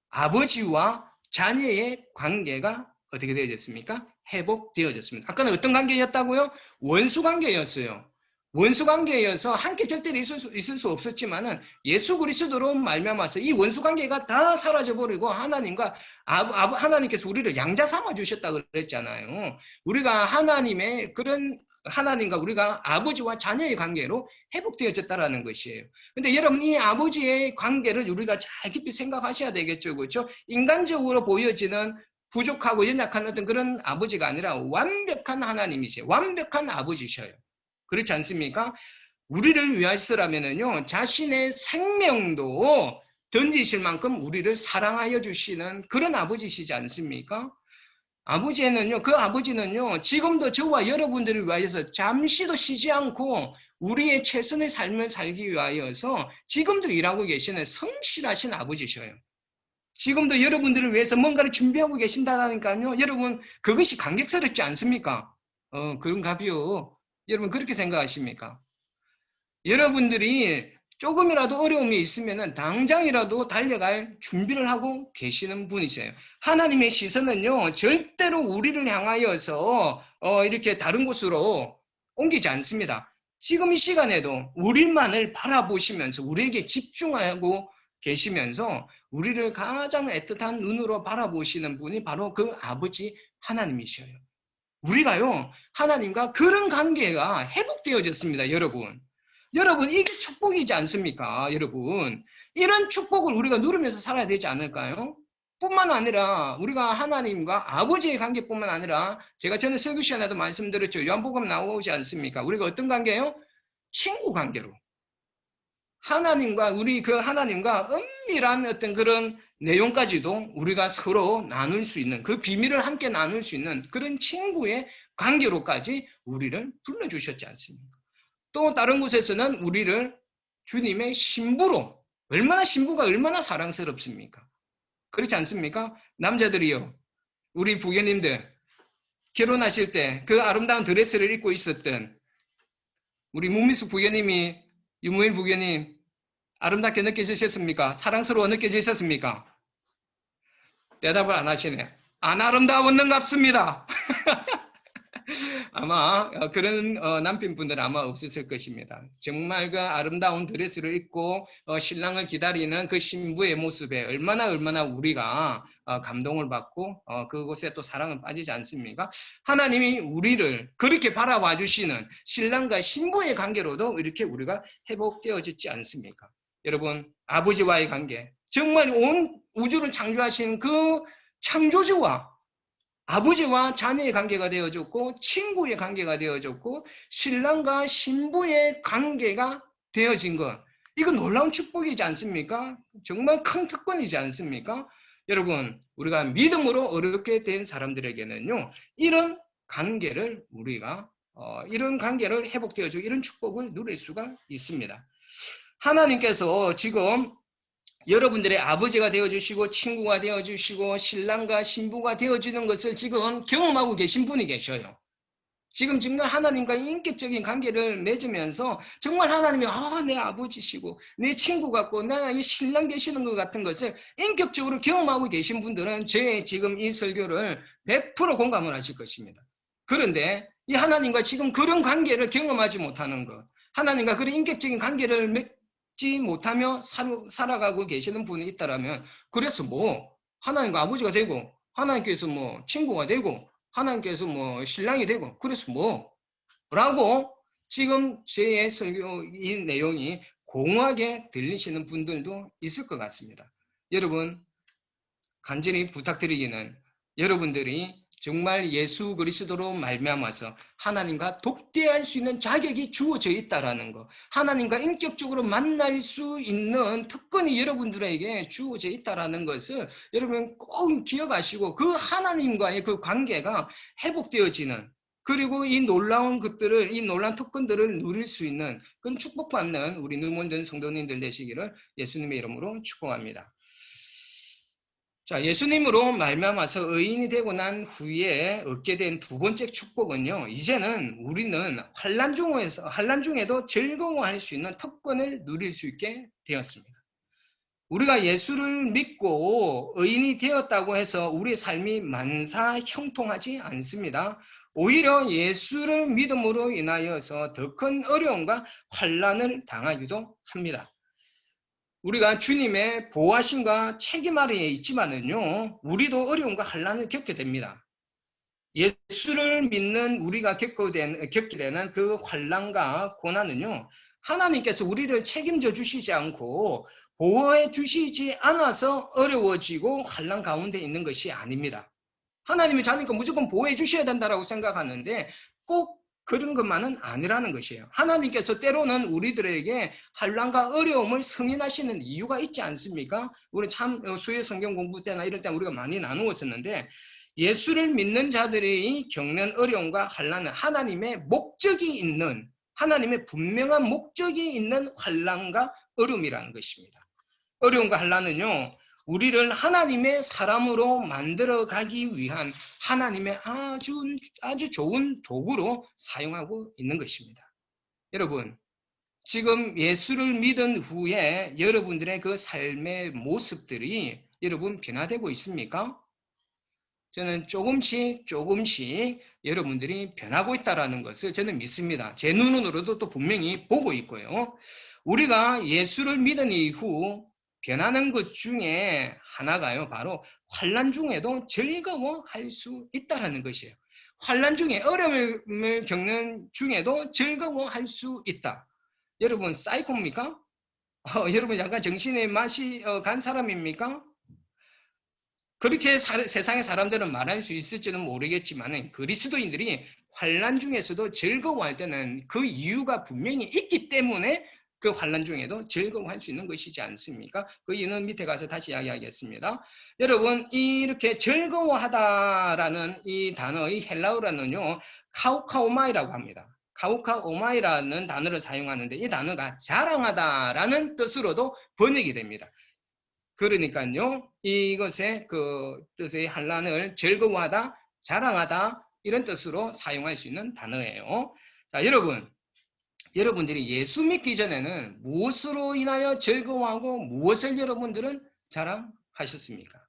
아버지와 자녀의 관계가 어떻게 되어졌습니까? 회복되어졌습니다. 아까는 어떤 관계였다고요? 원수 관계였어요. 원수 관계여서 함께 절대로 있을 수 없었지만은 예수 그리스도로 말미암아서 이 원수 관계가 다 사라져버리고 하나님과 하나님께서 우리를 양자 삼아 주셨다 그랬잖아요. 우리가 하나님의 그런 하나님과 우리가 아버지와 자녀의 관계로 회복되어졌다라는 것이에요. 근데 여러분 이 아버지의 관계를 우리가 잘 깊이 생각하셔야 되겠죠, 그렇죠? 인간적으로 보여지는 부족하고 연약한 어떤 그런 아버지가 아니라 완벽한 하나님이세요. 완벽한 아버지셔요. 그렇지 않습니까? 우리를 위하시라면요, 자신의 생명도 던지실 만큼 우리를 사랑하여 주시는 그런 아버지시지 않습니까? 아버지는요, 그 아버지는요, 지금도 저와 여러분들을 위하여서 잠시도 쉬지 않고 우리의 최선의 삶을 살기 위하여서 지금도 일하고 계시는 성실하신 아버지셔요. 지금도 여러분들을 위해서 뭔가를 준비하고 계신다니까요. 여러분, 그것이 감격스럽지 않습니까? 그런가비요. 여러분, 그렇게 생각하십니까? 여러분들이 조금이라도 어려움이 있으면 당장이라도 달려갈 준비를 하고 계시는 분이세요. 하나님의 시선은요, 절대로 우리를 향하여서 이렇게 다른 곳으로 옮기지 않습니다. 지금 이 시간에도 우리만을 바라보시면서 우리에게 집중하고 계시면서 우리를 가장 애틋한 눈으로 바라보시는 분이 바로 그 아버지 하나님이셔요. 우리가요, 하나님과 그런 관계가 회복되어졌습니다, 여러분. 여러분, 이게 축복이지 않습니까, 여러분? 이런 축복을 우리가 누리면서 살아야 되지 않을까요? 뿐만 아니라 우리가 하나님과 아버지의 관계뿐만 아니라 제가 전에 설교 시간에도 말씀드렸죠. 요한복음 나오지 않습니까? 우리가 어떤 관계예요? 친구 관계로. 하나님과 우리 그 하나님과 은밀한 어떤 그런 내용까지도 우리가 서로 나눌 수 있는 그 비밀을 함께 나눌 수 있는 그런 친구의 관계로까지 우리를 불러주셨지 않습니까? 또 다른 곳에서는 우리를 주님의 신부로 신부가 얼마나 사랑스럽습니까? 그렇지 않습니까? 남자들이요, 우리 부녀님들 결혼하실 때 그 아름다운 드레스를 입고 있었던 우리 문미숙 부녀님이 유무일 부교님 아름답게 느껴지셨습니까? 사랑스러워 느껴지셨습니까? 대답을 안 하시네. 안 아름다웠는 같습니다. 아마 그런 남편분들은 아마 없으실 것입니다. 정말 그 아름다운 드레스를 입고 신랑을 기다리는 그 신부의 모습에 얼마나 우리가 감동을 받고 그곳에 또 사랑은 빠지지 않습니까? 하나님이 우리를 그렇게 바라봐 주시는 신랑과 신부의 관계로도 이렇게 우리가 회복되어지지 않습니까? 여러분, 아버지와의 관계, 정말 온 우주를 창조하신 그 창조주와 아버지와 자녀의 관계가 되어졌고 친구의 관계가 되어졌고 신랑과 신부의 관계가 되어진 것, 이건 놀라운 축복이지 않습니까? 정말 큰 특권이지 않습니까? 여러분, 우리가 믿음으로 어렵게 된 사람들에게는요, 이런 관계를 우리가 이런 관계를 회복되어주고 이런 축복을 누릴 수가 있습니다. 하나님께서 지금 여러분들의 아버지가 되어주시고 친구가 되어주시고 신랑과 신부가 되어주는 것을 지금 경험하고 계신 분이 계셔요. 지금 하나님과 인격적인 관계를 맺으면서 정말 하나님이 내 아버지시고 내 친구 같고 내 신랑 되시는 것 같은 것을 인격적으로 경험하고 계신 분들은 제 지금 이 설교를 100% 공감을 하실 것입니다. 그런데 이 하나님과 지금 그런 관계를 경험하지 못하는 것, 하나님과 그런 인격적인 관계를 맺지 못하며 살아가고 계시는 분이 있다라면, 그래서 하나님과 아버지가 되고 하나님께서 친구가 되고 하나님께서 신랑이 되고 그래서 라고 지금 제 설교 이 내용이 공허하게 들리시는 분들도 있을 것 같습니다. 여러분, 간절히 부탁드리기는 여러분들이 정말 예수 그리스도로 말미암아서 하나님과 독대할 수 있는 자격이 주어져 있다라는 거, 하나님과 인격적으로 만날 수 있는 특권이 여러분들에게 주어져 있다라는 것을 여러분 꼭 기억하시고 그 하나님과의 그 관계가 회복되어지는, 그리고 이 놀라운 것들을, 이 놀라운 특권들을 누릴 수 있는 그런 축복받는 우리 모든 성도님들 되시기를 예수님의 이름으로 축복합니다. 자, 예수님으로 말미암아서 의인이 되고 난 후에 얻게 된 두 번째 축복은요, 이제는 우리는 환난 중에도 즐거워할 수 있는 특권을 누릴 수 있게 되었습니다. 우리가 예수를 믿고 의인이 되었다고 해서 우리의 삶이 만사 형통하지 않습니다. 오히려 예수를 믿음으로 인하여서 더 큰 어려움과 환난을 당하기도 합니다. 우리가 주님의 보호하심과 책임 아래에 있지만은요, 우리도 어려움과 환난을 겪게 됩니다. 예수를 믿는 우리가 겪게 되는 그 환난과 고난은요, 하나님께서 우리를 책임져 주시지 않고 보호해 주시지 않아서 어려워지고 환난 가운데 있는 것이 아닙니다. 하나님이 자니까 무조건 보호해 주셔야 된다고 생각하는데 꼭 그런 것만은 아니라는 것이에요. 하나님께서 때로는 우리들에게 환난과 어려움을 승인하시는 이유가 있지 않습니까? 우리 참 수요 성경 공부 때나 이럴 때 우리가 많이 나누었었는데, 예수를 믿는 자들이 겪는 어려움과 환난은 하나님의 목적이 있는, 하나님의 분명한 목적이 있는 환난과 어려움이라는 것입니다. 어려움과 환난은요, 우리를 하나님의 사람으로 만들어가기 위한 하나님의 아주 좋은 도구로 사용하고 있는 것입니다. 여러분, 지금 예수를 믿은 후에 여러분들의 그 삶의 모습들이 여러분 변화되고 있습니까? 저는 조금씩 여러분들이 변하고 있다는 것을 저는 믿습니다. 제 눈으로도 또 분명히 보고 있고요. 우리가 예수를 믿은 이후 변하는 것 중에 하나가요, 바로 환난 중에도 즐거워할 수 있다는 것이에요. 환난 중에 어려움을 겪는 중에도 즐거워할 수 있다. 여러분 사이코입니까? 여러분 약간 정신의 맛이 간 사람입니까? 그렇게 세상의 사람들은 말할 수 있을지는 모르겠지만 그리스도인들이 환난 중에서도 즐거워할 때는 그 이유가 분명히 있기 때문에 그 환난 중에도 즐거워할 수 있는 것이지 않습니까? 그 이유는 밑에 가서 다시 이야기하겠습니다. 여러분, 이렇게 즐거워하다라는 이 단어, 이 헬라어라는요, 카우카오마이라고 합니다. 카우카오마이라는 단어를 사용하는데 이 단어가 자랑하다라는 뜻으로도 번역이 됩니다. 그러니까요, 이것의 그 뜻의 환난을 즐거워하다, 자랑하다 이런 뜻으로 사용할 수 있는 단어예요. 자, 여러분들이 예수 믿기 전에는 무엇으로 인하여 즐거워하고 무엇을 여러분들은 자랑하셨습니까?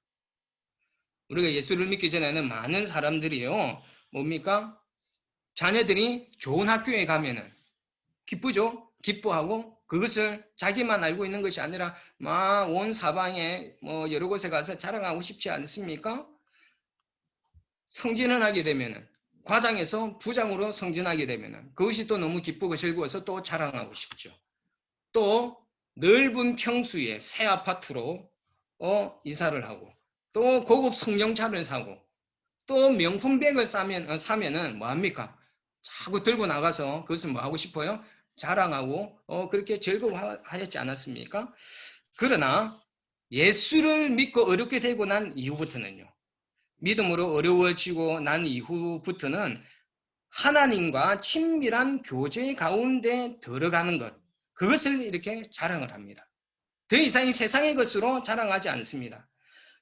우리가 예수를 믿기 전에는 많은 사람들이요, 뭡니까? 자녀들이 좋은 학교에 가면은 기쁘죠? 기뻐하고 그것을 자기만 알고 있는 것이 아니라 막 온 사방에 여러 곳에 가서 자랑하고 싶지 않습니까? 성진을 하게 되면은, 과장해서 부장으로 성진하게 되면은 그것이 또 너무 기쁘고 즐거워서 또 자랑하고 싶죠. 또 넓은 평수에 새 아파트로 이사를 하고, 또 고급 승용차를 사고, 또 명품백을 사면은 뭐합니까? 자꾸 들고 나가서 그것을 뭐 하고 싶어요? 자랑하고 그렇게 즐거워하였지 않았습니까? 그러나 예수를 믿고 어렵게 되고 난 이후부터는요, 믿음으로 어려워지고 난 이후부터는 하나님과 친밀한 교제 가운데 들어가는 것, 그것을 이렇게 자랑을 합니다. 더 이상 이 세상의 것으로 자랑하지 않습니다.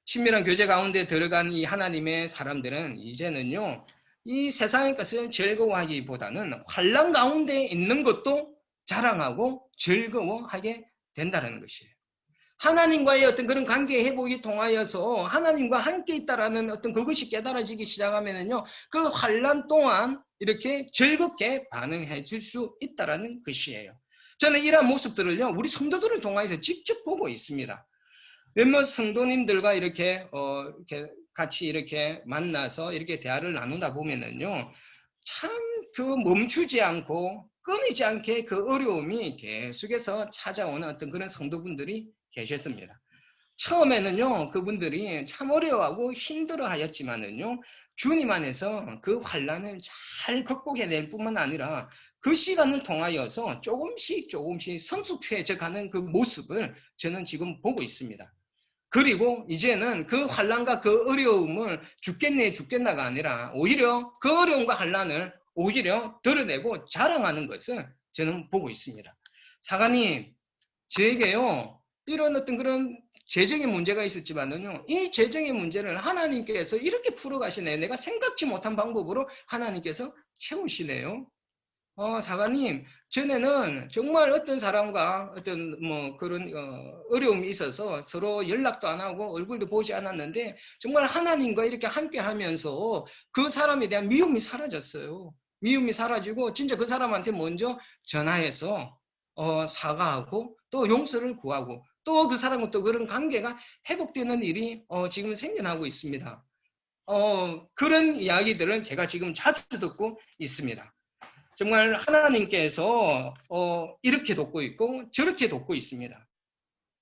친밀한 교제 가운데 들어간 이 하나님의 사람들은 이제는요, 이 세상의 것을 즐거워하기보다는 환난 가운데 있는 것도 자랑하고 즐거워하게 된다는 것이에요. 하나님과의 어떤 그런 관계 회복이 통하여서 하나님과 함께 있다라는 어떤 그것이 깨달아지기 시작하면은요, 그 환난 동안 이렇게 즐겁게 반응해 줄 수 있다라는 것이에요. 저는 이러한 모습들을요, 우리 성도들을 통해서 직접 보고 있습니다. 몇몇 성도님들과 이렇게 같이 이렇게 만나서 이렇게 대화를 나누다 보면은요, 참 그 멈추지 않고 끊이지 않게 그 어려움이 계속해서 찾아오는 어떤 그런 성도분들이 계셨습니다. 처음에는요, 그분들이 참 어려워하고 힘들어 하였지만은요, 주님 안에서 그 환란을 잘 극복해낼 뿐만 아니라 그 시간을 통하여서 조금씩 성숙해져 가는 그 모습을 저는 지금 보고 있습니다. 그리고 이제는 그 환란과 그 어려움을 죽겠나가 아니라 오히려 그 어려움과 환란을 오히려 드러내고 자랑하는 것을 저는 보고 있습니다. 사관님, 저에게요, 이런 어떤 그런 재정의 문제가 있었지만은요, 이 재정의 문제를 하나님께서 이렇게 풀어가시네요. 내가 생각지 못한 방법으로 하나님께서 채우시네요. 사관님, 전에는 정말 어떤 사람과 어떤 뭐 그런 어려움이 있어서 서로 연락도 안 하고 얼굴도 보지 않았는데 정말 하나님과 이렇게 함께 하면서 그 사람에 대한 미움이 사라졌어요. 미움이 사라지고 진짜 그 사람한테 먼저 전화해서 사과하고 또 용서를 구하고 또 그 사람과 또 그런 관계가 회복되는 일이 지금 생겨나고 있습니다. 그런 이야기들을 제가 지금 자주 듣고 있습니다. 정말 하나님께서 이렇게 돕고 있고 저렇게 돕고 있습니다.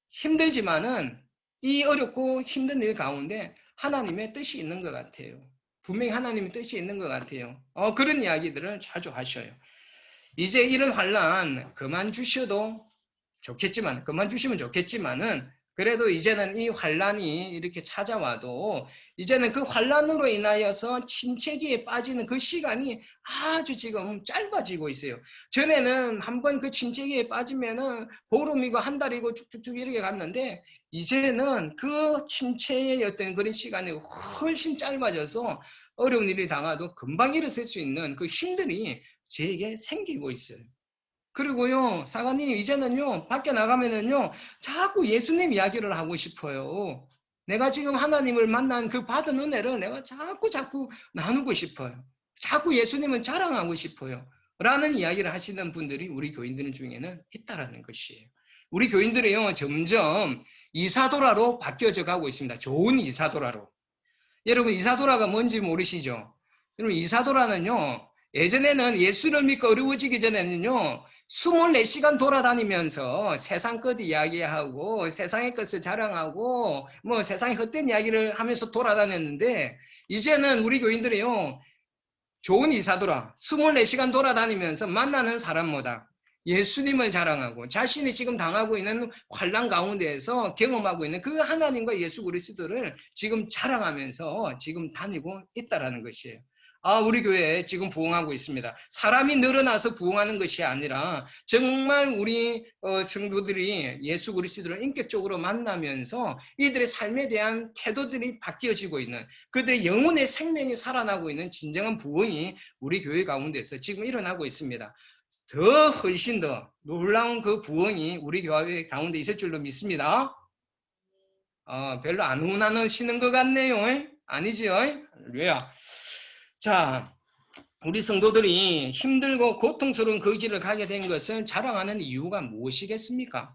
힘들지만은 이 어렵고 힘든 일 가운데 하나님의 뜻이 있는 것 같아요. 분명히 하나님의 뜻이 있는 것 같아요. 그런 이야기들을 자주 하셔요. 이제 이런 환란 그만 주셔도 좋겠지만, 그만 주시면 좋겠지만은 그래도 이제는 이 환란이 이렇게 찾아와도 이제는 그 환란으로 인하여서 침체기에 빠지는 그 시간이 아주 지금 짧아지고 있어요. 전에는 한번 그 침체기에 빠지면은 보름이고 한 달이고 쭉쭉쭉 이렇게 갔는데 이제는 그 침체의 어떤 그런 시간이 훨씬 짧아져서 어려운 일이 당해도 금방 일어설 수 있는 그 힘들이 저에게 생기고 있어요. 그리고요, 사관님, 이제는요, 밖에 나가면은요, 자꾸 예수님 이야기를 하고 싶어요. 내가 지금 하나님을 만난 그 받은 은혜를 내가 자꾸 나누고 싶어요. 자꾸 예수님을 자랑하고 싶어요. 라는 이야기를 하시는 분들이 우리 교인들 중에는 있다라는 것이에요. 우리 교인들이요, 점점 이사도라로 바뀌어져 가고 있습니다. 좋은 이사도라로. 여러분, 이사도라가 뭔지 모르시죠? 여러분, 이사도라는요, 예전에는 예수를 믿고 어려워지기 전에는요, 24시간 돌아다니면서 세상 것 이야기하고 세상의 것을 자랑하고 뭐 세상의 헛된 이야기를 하면서 돌아다녔는데 이제는 우리 교인들이요, 좋은 이사도라 24시간 돌아다니면서 만나는 사람마다 예수님을 자랑하고 자신이 지금 당하고 있는 환난 가운데에서 경험하고 있는 그 하나님과 예수 그리스도를 지금 자랑하면서 지금 다니고 있다라는 것이에요. 우리 교회에 지금 부흥하고 있습니다. 사람이 늘어나서 부흥하는 것이 아니라 정말 우리 성도들이 예수 그리스도를 인격적으로 만나면서 이들의 삶에 대한 태도들이 바뀌어지고 있는 그들의 영혼의 생명이 살아나고 있는 진정한 부흥이 우리 교회 가운데서 지금 일어나고 있습니다. 더 훨씬 더 놀라운 그 부흥이 우리 교회 가운데 있을 줄로 믿습니다. 별로 안 원하시는 것 같네요. 아니지요? 할렐루야. 자, 우리 성도들이 힘들고 고통스러운 그 길을 가게 된 것을 자랑하는 이유가 무엇이겠습니까?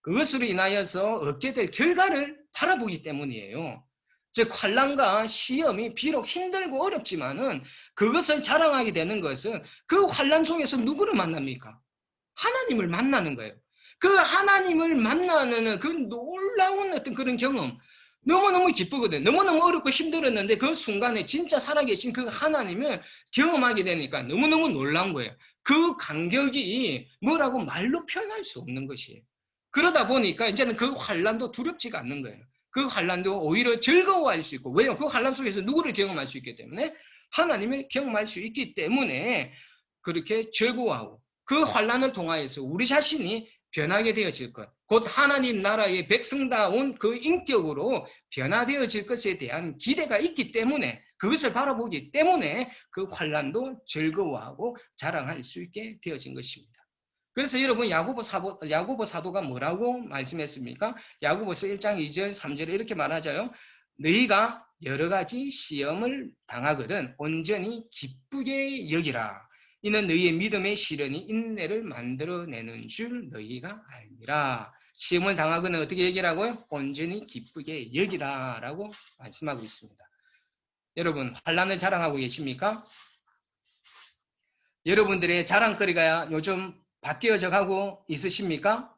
그것으로 인하여서 얻게 될 결과를 바라보기 때문이에요. 즉 환난과 시험이 비록 힘들고 어렵지만은 그것을 자랑하게 되는 것은 그 환난 속에서 누구를 만납니까? 하나님을 만나는 거예요. 그 하나님을 만나는 그 놀라운 어떤 그런 경험 너무너무 기쁘거든. 너무너무 어렵고 힘들었는데 그 순간에 진짜 살아계신 그 하나님을 경험하게 되니까 너무너무 놀라운 거예요. 그 감격이 뭐라고 말로 표현할 수 없는 것이에요. 그러다 보니까 이제는 그 환난도 두렵지가 않는 거예요. 그 환난도 오히려 즐거워할 수 있고, 왜요? 그 환난 속에서 누구를 경험할 수 있기 때문에 하나님을 경험할 수 있기 때문에 그렇게 즐거워하고 그 환난을 통하여서 우리 자신이 변하게 되어질 것, 곧 하나님 나라의 백성다운 그 인격으로 변화되어질 것에 대한 기대가 있기 때문에 그것을 바라보기 때문에 그 환난도 즐거워하고 자랑할 수 있게 되어진 것입니다. 그래서 여러분 야고보 사도가 뭐라고 말씀했습니까? 야고보서 1장 2절 3절에 이렇게 말하자요. 너희가 여러 가지 시험을 당하거든 온전히 기쁘게 여기라. 이는 너희의 믿음의 시련이 인내를 만들어내는 줄 너희가 알리라. 시험을 당하거든 어떻게 여기라고요? 온전히 기쁘게 여기라 라고 말씀하고 있습니다. 여러분 환난을 자랑하고 계십니까? 여러분들의 자랑거리가 요즘 바뀌어져 가고 있으십니까?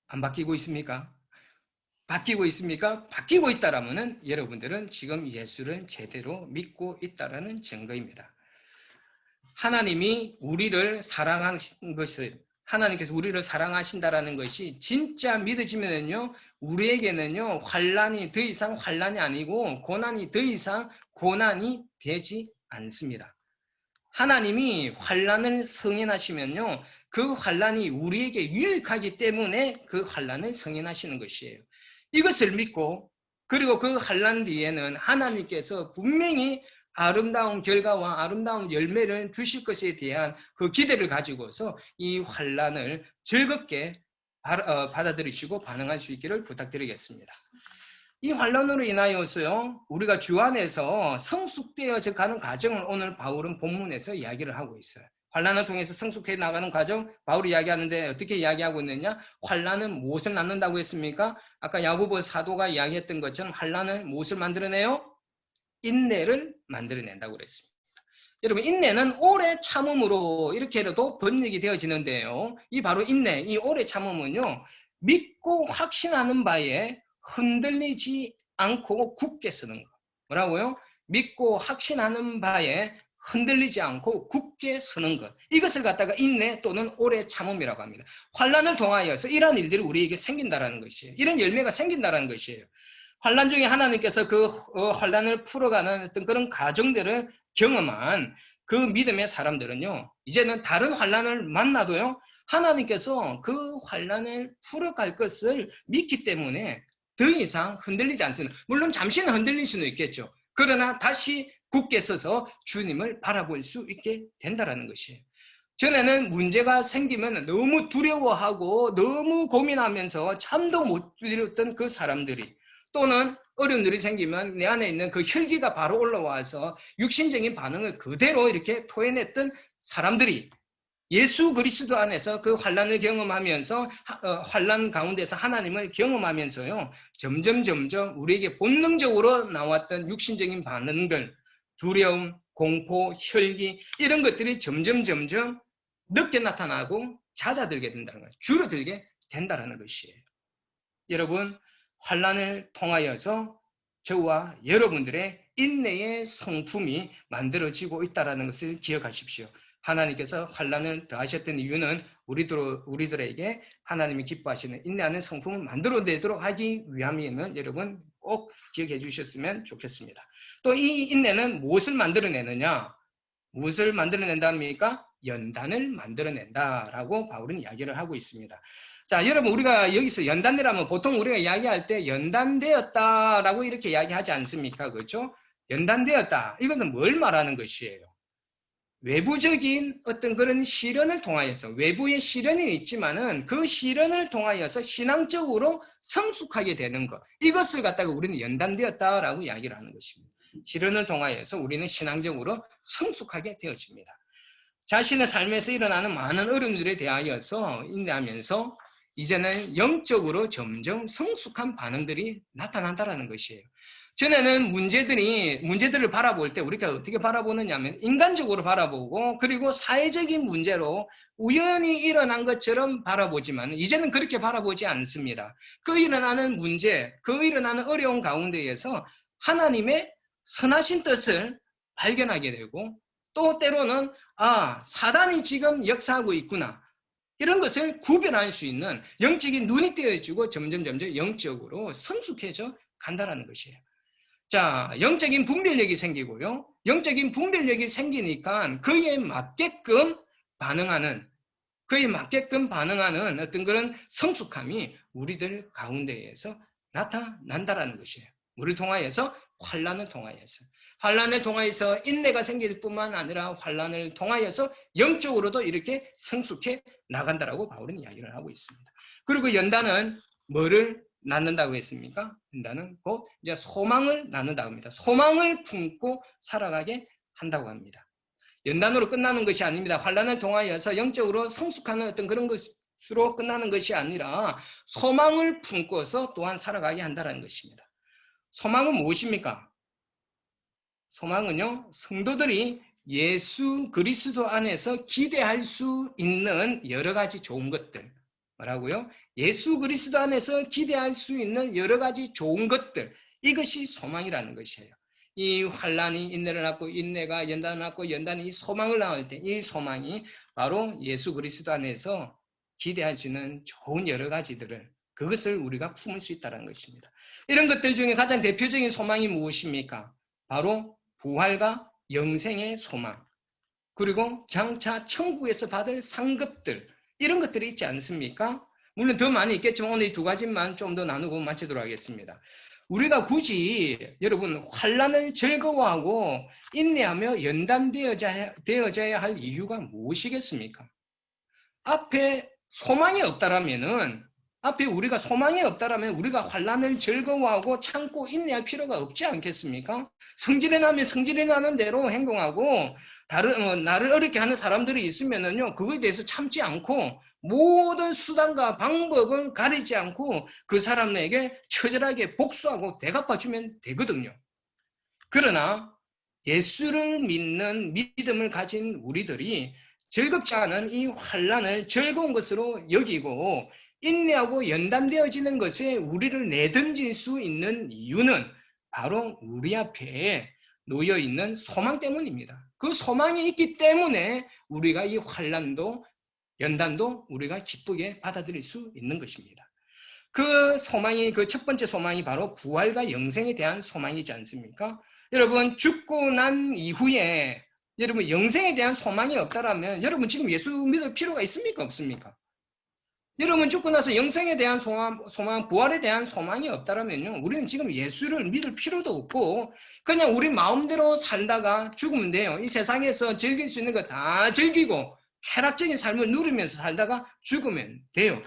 안 바뀌고 있습니까? 바뀌고 있습니까? 바뀌고 있다라면은 여러분들은 지금 예수를 제대로 믿고 있다라는 증거입니다. 하나님이 우리를 사랑하신 것을, 하나님께서 우리를 사랑하신다라는 것이 진짜 믿어지면은요, 우리에게는요, 환난이 더 이상 환난이 아니고 고난이 더 이상 고난이 되지 않습니다. 하나님이 환난을 승인하시면요, 그 환난이 우리에게 유익하기 때문에 그 환난을 승인하시는 것이에요. 이것을 믿고, 그리고 그 환난 뒤에는 하나님께서 분명히 아름다운 결과와 아름다운 열매를 주실 것에 대한 그 기대를 가지고서 이 환난을 즐겁게 받아들이시고 반응할 수 있기를 부탁드리겠습니다. 이 환난으로 인하여서요, 우리가 주 안에서 성숙되어져 가는 과정을 오늘 바울은 본문에서 이야기를 하고 있어요. 환난을 통해서 성숙해 나가는 과정, 바울이 이야기하는데 어떻게 이야기하고 있느냐? 환난은 무엇을 낳는다고 했습니까? 아까 야고보 사도가 이야기했던 것처럼 환난은 무엇을 만들어내요? 인내를 만들어낸다고 그랬습니다. 여러분, 인내는 오래 참음으로 이렇게라도 번역이 되어지는데요. 이 바로 인내, 이 오래 참음은요, 믿고 확신하는 바에 흔들리지 않고 굳게 서는 것. 뭐라고요? 믿고 확신하는 바에 흔들리지 않고 굳게 서는 것. 이것을 갖다가 인내 또는 오래 참음이라고 합니다. 환난을 통하여서 이러한 일들이 우리에게 생긴다라는 것이에요. 이런 열매가 생긴다라는 것이에요. 환난 중에 하나님께서 그 환난을 풀어가는 어떤 그런 과정들을 경험한 그 믿음의 사람들은요, 이제는 다른 환난을 만나도요, 하나님께서 그 환난을 풀어갈 것을 믿기 때문에 더 이상 흔들리지 않습니다. 물론 잠시는 흔들릴 수는 있겠죠. 그러나 다시 굳게 서서 주님을 바라볼 수 있게 된다는 것이에요. 전에는 문제가 생기면 너무 두려워하고 너무 고민하면서 잠도 못 이뤘던 그 사람들이, 또는 어려운 일이 생기면 내 안에 있는 그 혈기가 바로 올라와서 육신적인 반응을 그대로 이렇게 토해냈던 사람들이 예수 그리스도 안에서 그 환난을 경험하면서 환난 가운데서 하나님을 경험하면서요, 점점 우리에게 본능적으로 나왔던 육신적인 반응들, 두려움, 공포, 혈기, 이런 것들이 점점 늦게 나타나고 잦아들게 된다는 거예요. 줄어들게 된다는 것이에요. 여러분, 환난을 통하여서 저와 여러분들의 인내의 성품이 만들어지고 있다는 것을 기억하십시오. 하나님께서 환난을 더하셨던 이유는 우리들에게 하나님이 기뻐하시는 인내하는 성품을 만들어내도록 하기 위함이면 여러분 꼭 기억해 주셨으면 좋겠습니다. 또 이 인내는 무엇을 만들어내느냐? 무엇을 만들어낸답니까? 연단을 만들어낸다라고 바울은 이야기를 하고 있습니다. 자, 여러분, 우리가 여기서 연단이라면 보통 우리가 이야기할 때 연단되었다라고 이렇게 이야기하지 않습니까? 그렇죠? 연단되었다. 이것은 뭘 말하는 것이에요? 외부적인 어떤 그런 시련을 통하여서, 외부의 시련이 있지만은 그 시련을 통하여서 신앙적으로 성숙하게 되는 것. 이것을 갖다가 우리는 연단되었다라고 이야기를 하는 것입니다. 시련을 통하여서 우리는 신앙적으로 성숙하게 되어집니다. 자신의 삶에서 일어나는 많은 어려움들에 대하여서 인내하면서 이제는 영적으로 점점 성숙한 반응들이 나타난다는 것이에요. 전에는 문제들을 바라볼 때 우리가 어떻게 바라보느냐 하면 인간적으로 바라보고, 그리고 사회적인 문제로 우연히 일어난 것처럼 바라보지만 이제는 그렇게 바라보지 않습니다. 그 일어나는 문제, 그 일어나는 어려운 가운데에서 하나님의 선하신 뜻을 발견하게 되고, 또 때로는 사단이 지금 역사하고 있구나, 이런 것을 구별할 수 있는 영적인 눈이 띄어지고 점점 영적으로 성숙해져 간다는 것이에요. 자, 영적인 분별력이 생기고요. 영적인 분별력이 생기니까 그에 맞게끔 반응하는 어떤 그런 성숙함이 우리들 가운데에서 나타난다라는 것이에요. 우리를 통하여서 환난을 통하여서 인내가 생길 뿐만 아니라 환난을 통하여서 영적으로도 이렇게 성숙해 나간다라고 바울은 이야기를 하고 있습니다. 그리고 연단은 뭐를 낳는다고 했습니까? 연단은 곧 이제 소망을 낳는다고 합니다. 소망을 품고 살아가게 한다고 합니다. 연단으로 끝나는 것이 아닙니다. 환난을 통하여서 영적으로 성숙하는 어떤 그런 것으로 끝나는 것이 아니라 소망을 품고서 또한 살아가게 한다는 것입니다. 소망은 무엇입니까? 소망은요, 성도들이 예수 그리스도 안에서 기대할 수 있는 여러 가지 좋은 것들. 뭐라고요? 예수 그리스도 안에서 기대할 수 있는 여러 가지 좋은 것들. 이것이 소망이라는 것이에요. 이 환란이 인내를 낳고 인내가 연단을 낳고 연단이 이 소망을 낳을 때 이 소망이 바로 예수 그리스도 안에서 기대할 수 있는 좋은 여러 가지들을 그것을 우리가 품을 수 있다는 것입니다. 이런 것들 중에 가장 대표적인 소망이 무엇입니까? 바로 부활과 영생의 소망, 그리고 장차 천국에서 받을 상급들, 이런 것들이 있지 않습니까? 물론 더 많이 있겠지만 오늘 이 두 가지만 좀 더 나누고 마치도록 하겠습니다. 우리가 굳이 여러분 환란을 즐거워하고 인내하며 연단되어져야 할 이유가 무엇이겠습니까? 앞에 소망이 없다라면은 앞에 우리가 소망이 없다라면 우리가 환란을 즐거워하고 참고 인내할 필요가 없지 않겠습니까? 성질이 나면 성질이 나는 대로 행동하고 나를 어렵게 하는 사람들이 있으면은요 그거에 대해서 참지 않고 모든 수단과 방법은 가리지 않고 그 사람에게 처절하게 복수하고 대갚아주면 되거든요. 그러나 예수를 믿는 믿음을 가진 우리들이 즐겁지 않은 이 환란을 즐거운 것으로 여기고 인내하고 연단되어지는 것에 우리를 내던질 수 있는 이유는 바로 우리 앞에 놓여있는 소망 때문입니다. 그 소망이 있기 때문에 우리가 이 환란도 연단도 우리가 기쁘게 받아들일 수 있는 것입니다. 그 소망이, 그 첫 번째 소망이 바로 부활과 영생에 대한 소망이지 않습니까? 여러분 죽고 난 이후에 여러분 영생에 대한 소망이 없다라면 여러분 지금 예수 믿을 필요가 있습니까? 없습니까? 여러분 죽고 나서 영생에 대한 소망, 부활에 대한 소망이 없다라면요 우리는 지금 예수를 믿을 필요도 없고 그냥 우리 마음대로 살다가 죽으면 돼요. 이 세상에서 즐길 수 있는 거 다 즐기고 쾌락적인 삶을 누리면서 살다가 죽으면 돼요.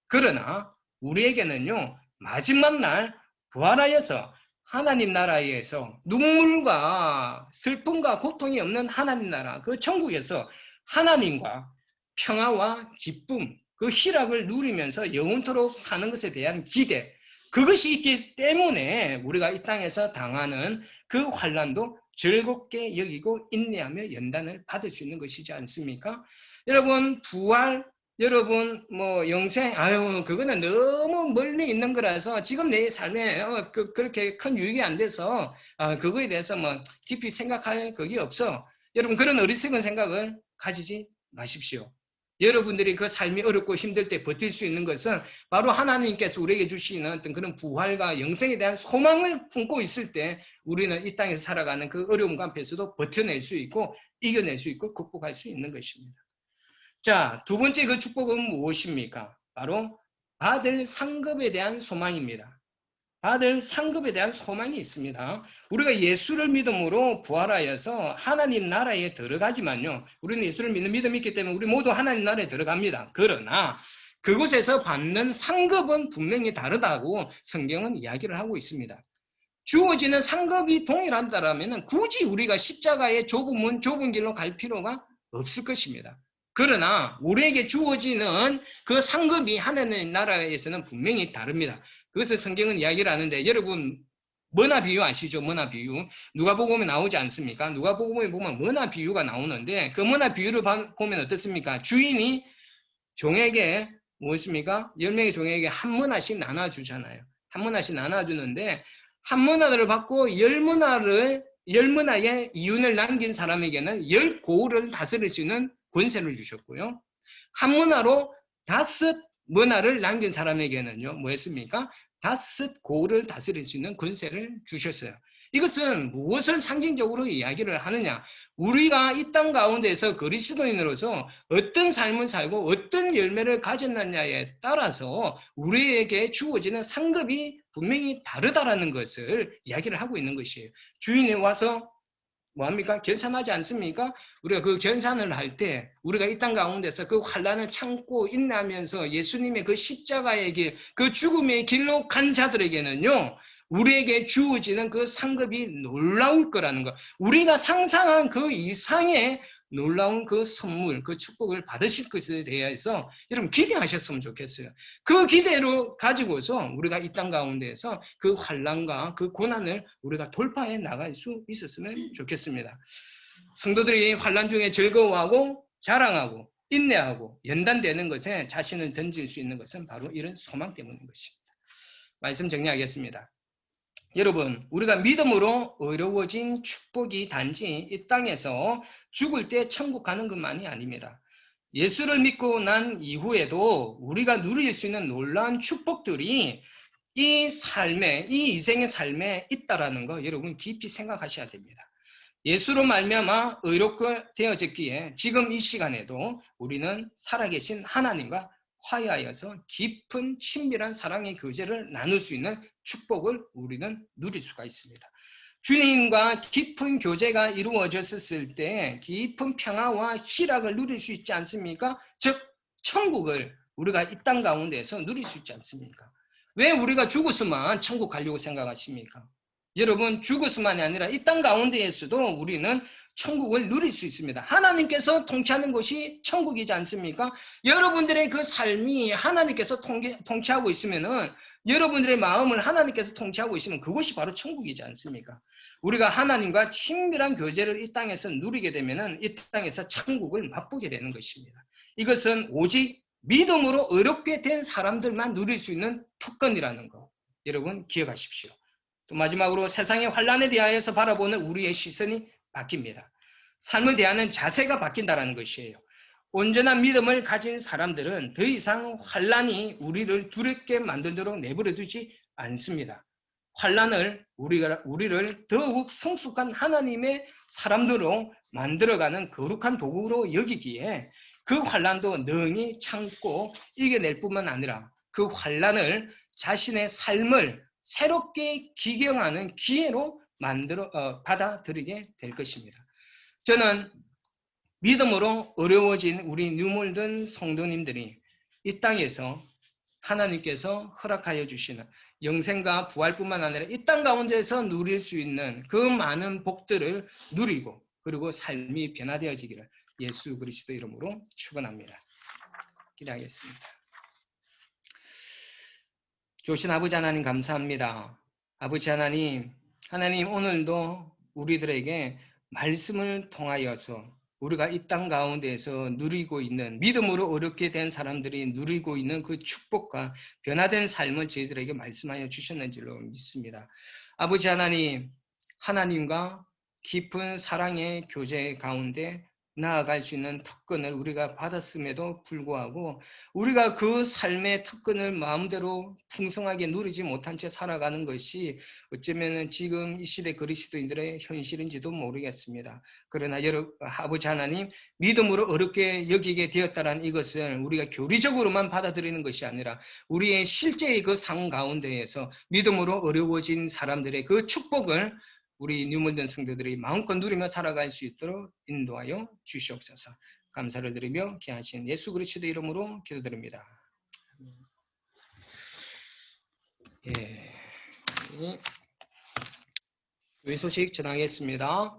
그러나 우리에게는요 마지막 날 부활하여서 하나님 나라에서 눈물과 슬픔과 고통이 없는 하나님 나라 그 천국에서 하나님과 평화와 기쁨 그 희락을 누리면서 영원토록 사는 것에 대한 기대 그것이 있기 때문에 우리가 이 땅에서 당하는 그 환난도 즐겁게 여기고 인내하며 연단을 받을 수 있는 것이지 않습니까? 여러분 부활 여러분 뭐 영생 그거는 너무 멀리 있는 거라서 지금 내 삶에 그렇게 큰 유익이 안 돼서 그거에 대해서 뭐 깊이 생각할 그게 없어. 여러분 그런 어리석은 생각을 가지지 마십시오. 여러분들이 그 삶이 어렵고 힘들 때 버틸 수 있는 것은 바로 하나님께서 우리에게 주시는 어떤 그런 부활과 영생에 대한 소망을 품고 있을 때 우리는 이 땅에서 살아가는 그 어려움과 앞에서도 버텨낼 수 있고 이겨낼 수 있고 극복할 수 있는 것입니다. 자, 두 번째 그 축복은 무엇입니까? 바로 받을 상급에 대한 소망입니다. 받을 상급에 대한 소망이 있습니다. 우리가 예수를 믿음으로 부활하여서 하나님 나라에 들어가지만요. 우리는 예수를 믿는 믿음이 있기 때문에 우리 모두 하나님 나라에 들어갑니다. 그러나 그곳에서 받는 상급은 분명히 다르다고 성경은 이야기를 하고 있습니다. 주어지는 상급이 동일한다면 굳이 우리가 십자가의 좁은 길로 갈 필요가 없을 것입니다. 그러나 우리에게 주어지는 그 상급이 하나님 나라에서는 분명히 다릅니다. 그것을 성경은 이야기를 하는데 여러분 머나 비유 아시죠? 머나 비유. 누가복음에 나오지 않습니까? 누가복음에 보면 머나 비유가 나오는데 그 머나 비유를 보면 어떻습니까? 주인이 종에게 무엇입니까? 10명의 종에게 한 머나씩 나눠주잖아요. 한 머나씩 나눠주는데 한 머나를 받고 10머나의 이윤을 남긴 사람에게는 10고을을 다스릴 수 있는 권세를 주셨고요. 한 머나로 5머나를 남긴 사람에게는요, 뭐 했습니까? 5고을을 다스릴 수 있는 권세를 주셨어요. 이것은 무엇을 상징적으로 이야기를 하느냐? 우리가 이 땅 가운데서 그리스도인으로서 어떤 삶을 살고 어떤 열매를 가졌느냐에 따라서 우리에게 주어지는 상급이 분명히 다르다라는 것을 이야기를 하고 있는 것이에요. 주인이 와서 뭐합니까? 결산하지 않습니까? 우리가 그 결산을 할 때 우리가 이 땅 가운데서 그 환난을 참고 인내하면서 예수님의 그 십자가의 길, 그 죽음의 길로 간 자들에게는요. 우리에게 주어지는 그 상급이 놀라울 거라는 것. 우리가 상상한 그 이상의 놀라운 그 선물, 그 축복을 받으실 것에 대해서 여러분 기대하셨으면 좋겠어요. 그 기대로 가지고서 우리가 이 땅 가운데에서 그 환난과 그 고난을 우리가 돌파해 나갈 수 있었으면 좋겠습니다. 성도들이 환난 중에 즐거워하고 자랑하고 인내하고 연단되는 것에 자신을 던질 수 있는 것은 바로 이런 소망 때문인 것입니다. 말씀 정리하겠습니다. 여러분, 우리가 믿음으로 어려워진 축복이 단지 이 땅에서 죽을 때 천국 가는 것만이 아닙니다. 예수를 믿고 난 이후에도 우리가 누릴 수 있는 놀라운 축복들이 이 삶에, 이 인생의 삶에 있다라는 거 여러분 깊이 생각하셔야 됩니다. 예수로 말미암아 의롭게 되어졌기에 지금 이 시간에도 우리는 살아계신 하나님과 화해하여서 깊은 친밀한 사랑의 교제를 나눌 수 있는 축복을 우리는 누릴 수가 있습니다. 주님과 깊은 교제가 이루어졌을 때 깊은 평화와 희락을 누릴 수 있지 않습니까? 즉 천국을 우리가 이 땅 가운데에서 누릴 수 있지 않습니까? 왜 우리가 죽었으면 천국 가려고 생각하십니까? 여러분, 죽었으만이 아니라 이 땅 가운데에서도 우리는 천국을 누릴 수 있습니다. 하나님께서 통치하는 것이 천국이지 않습니까? 여러분들의 그 삶이 하나님께서 통치하고 있으면은 여러분들의 마음을 하나님께서 통치하고 있으면 그것이 바로 천국이지 않습니까? 우리가 하나님과 친밀한 교제를 이 땅에서 누리게 되면은 이 땅에서 천국을 맛보게 되는 것입니다. 이것은 오직 믿음으로 의롭게 된 사람들만 누릴 수 있는 특권이라는 거 여러분 기억하십시오. 또 마지막으로 세상의 환난에 대하여서 바라보는 우리의 시선이 바뀝니다. 삶을 대하는 자세가 바뀐다는 것이에요. 온전한 믿음을 가진 사람들은 더 이상 환난이 우리를 두렵게 만들도록 내버려두지 않습니다. 환난을 우리를 더욱 성숙한 하나님의 사람들로 만들어가는 거룩한 도구로 여기기에 그 환난도 능히 참고 이겨낼 뿐만 아니라 그 환난을 자신의 삶을 새롭게 기경하는 기회로 받아들이게 될 것입니다. 저는 믿음으로 어려워진 우리 뉴몰든 성도님들이 이 땅에서 하나님께서 허락하여 주시는 영생과 부활뿐만 아니라 이 땅 가운데서 누릴 수 있는 그 많은 복들을 누리고 그리고 삶이 변화되어지기를 예수 그리스도 이름으로 축원합니다. 기도하겠습니다. 좋으신 아버지 하나님 감사합니다. 아버지 하나님, 하나님 오늘도 우리들에게 말씀을 통하여서 우리가 이 땅 가운데에서 누리고 있는 믿음으로 어렵게 된 사람들이 누리고 있는 그 축복과 변화된 삶을 저희들에게 말씀하여 주셨는 줄로 믿습니다. 아버지 하나님, 하나님과 깊은 사랑의 교제 가운데 나아갈 수 있는 특권을 우리가 받았음에도 불구하고 우리가 그 삶의 특권을 마음대로 풍성하게 누리지 못한 채 살아가는 것이 어쩌면 지금 이 시대 그리스도인들의 현실인지도 모르겠습니다. 그러나 아버지 하나님, 믿음으로 어렵게 여기게 되었다는 이것을 우리가 교리적으로만 받아들이는 것이 아니라 우리의 실제의 그 상 가운데에서 믿음으로 어려워진 사람들의 그 축복을 우리 뉴몬든 성도들이 마음껏 누리며 살아갈 수 있도록 인도하여 주시옵소서. 감사를 드리며 귀하신 예수 그리스도 이름으로 기도드립니다. 예. 이 소식 전하겠습니다.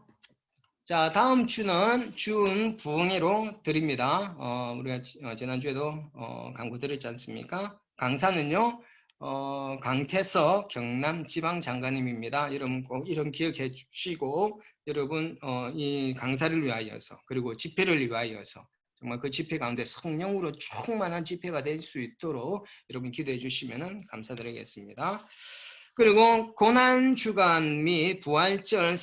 자, 다음 주는 준 부흥회로 드립니다. 우리가 지난주에도 광고 드렸지 않습니까? 강사는요. 강태석 경남지방장관님입니다. 여러분 꼭 이름 기억해 주시고 여러분 이 강사를 위하여서 그리고 집회를 위하여서 정말 그 집회 가운데 성령으로 충만한 집회가 될 수 있도록 여러분 기도해 주시면 감사드리겠습니다. 그리고 고난주간 및 부활절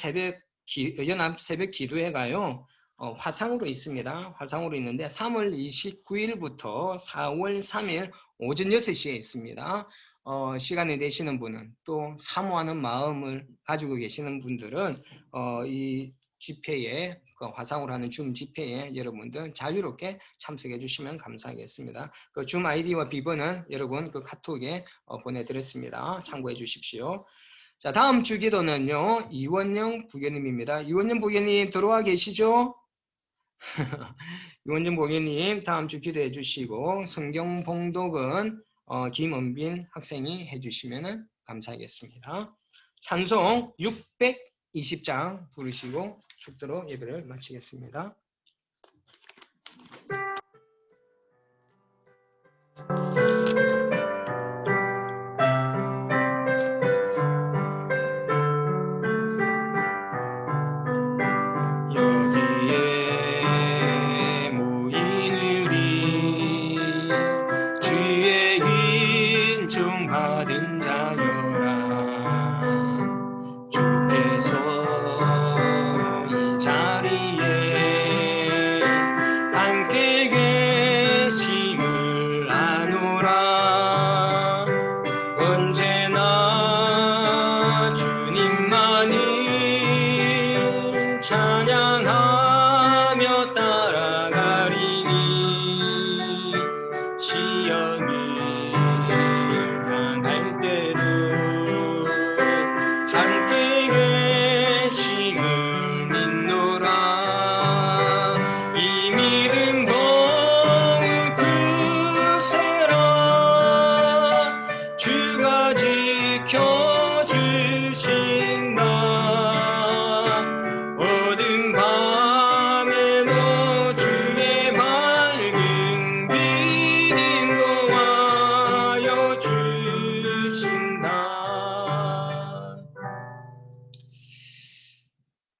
연합 새벽 기도회가요. 화상으로 있습니다. 화상으로 있는데 3월 29일부터 4월 3일 오전 6시에 있습니다. 시간이 되시는 분은 또 사모하는 마음을 가지고 계시는 분들은 이 집회에 화상으로 하는 줌 집회에 여러분들 자유롭게 참석해 주시면 감사하겠습니다. 그 줌 아이디와 비번은 여러분 그 카톡에 보내드렸습니다. 참고해 주십시오. 자, 다음 주 기도는요. 이원영 부교님입니다. 이원영 부교님 들어와 계시죠? 이원영 부교님 다음 주 기도해 주시고 성경 봉독은 김은빈 학생이 해주시면 감사하겠습니다. 찬송 620장 부르시고 축도로 예배를 마치겠습니다. 여기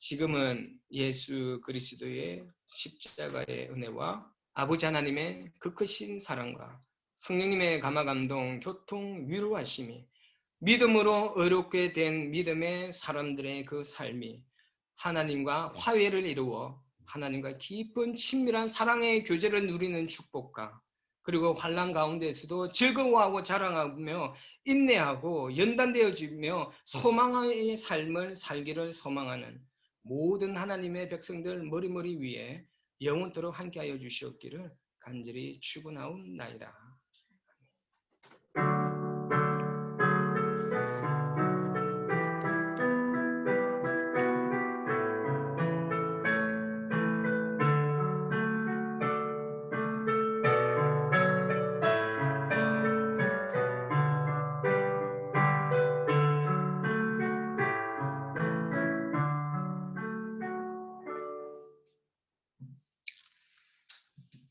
지금은 예수 그리스도의 십자가의 은혜와 아버지 하나님의 그 크신 사랑과 성령님의 감화 감동, 교통, 위로하심이 믿음으로 의롭게 된 믿음의 사람들의 그 삶이 하나님과 화해를 이루어 하나님과 깊은 친밀한 사랑의 교제를 누리는 축복과 그리고 환난 가운데에서도 즐거워하고 자랑하며 인내하고 연단되어지며 소망의 삶을 살기를 소망하는 모든 하나님의 백성들 머리머리 위에 영원토록 함께하여 주시옵기를 간절히 축원하옵나이다.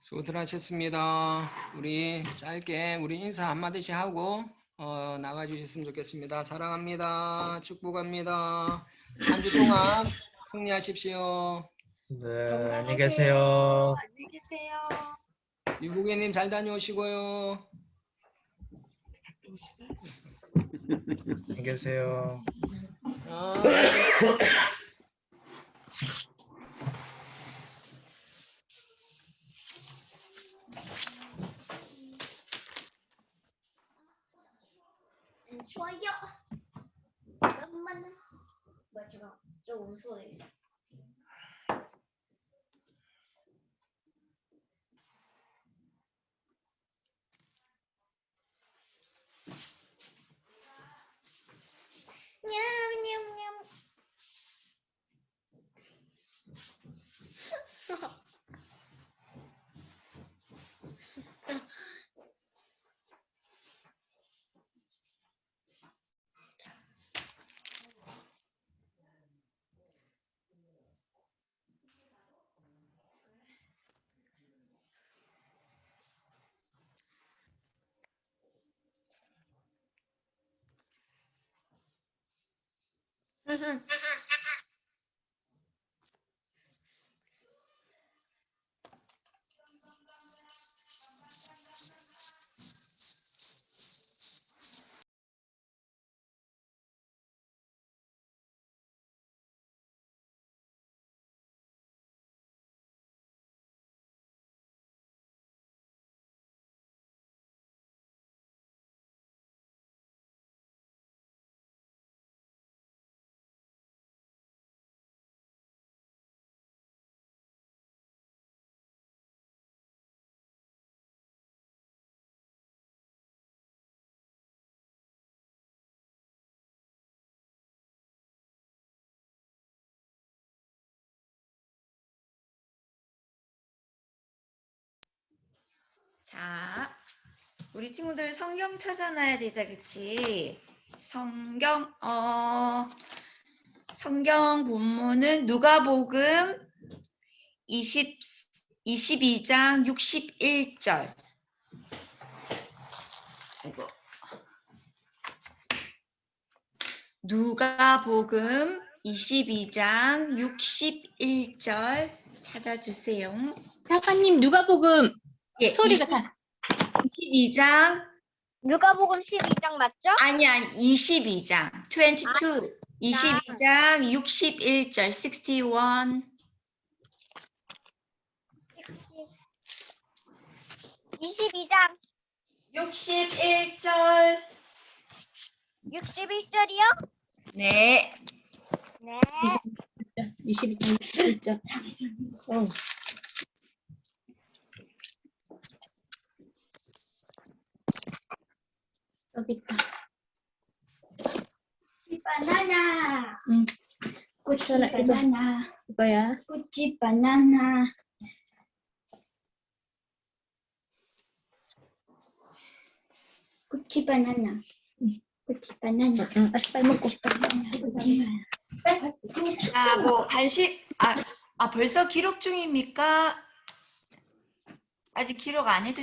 수고들 하셨습니다. 우리 짧게 우리 인사 한마디씩 하고 나가주셨으면 좋겠습니다. 사랑합니다. 축복합니다. 한 주 동안 승리하십시오. 네, 안녕히 계세요. 안녕히 계세요. 유국애님 잘 다녀오시고요. 안녕히 계세요. 아, 좋아요. 잠깐만요. 뭐야, 제가 조금 소리. 냠냠냠. 자, 우리 친구들 성경 찾아놔야 되자, 그치? 성경 본문은 누가복음 22장 61절. 아이고. 누가복음 22장 61절 찾아주세요. 사관님 누가복음 예, 소리가 잘 22장 누가복음 12장 맞죠? 아니 22장 22장 61절 61 22장 61절 61절이요? 네. 네. 22장 1절. 여기 있다. 바나나. 응. 꽃이 하나, 이거. 바나나. 이거야. 꽃이 바나나. 꽃이 바나나. 꽃이 바나나. 응, 알았어, 빨리 먹고. 자, 뭐 간식 벌써 기록 중입니까? 아직 기록 안 해도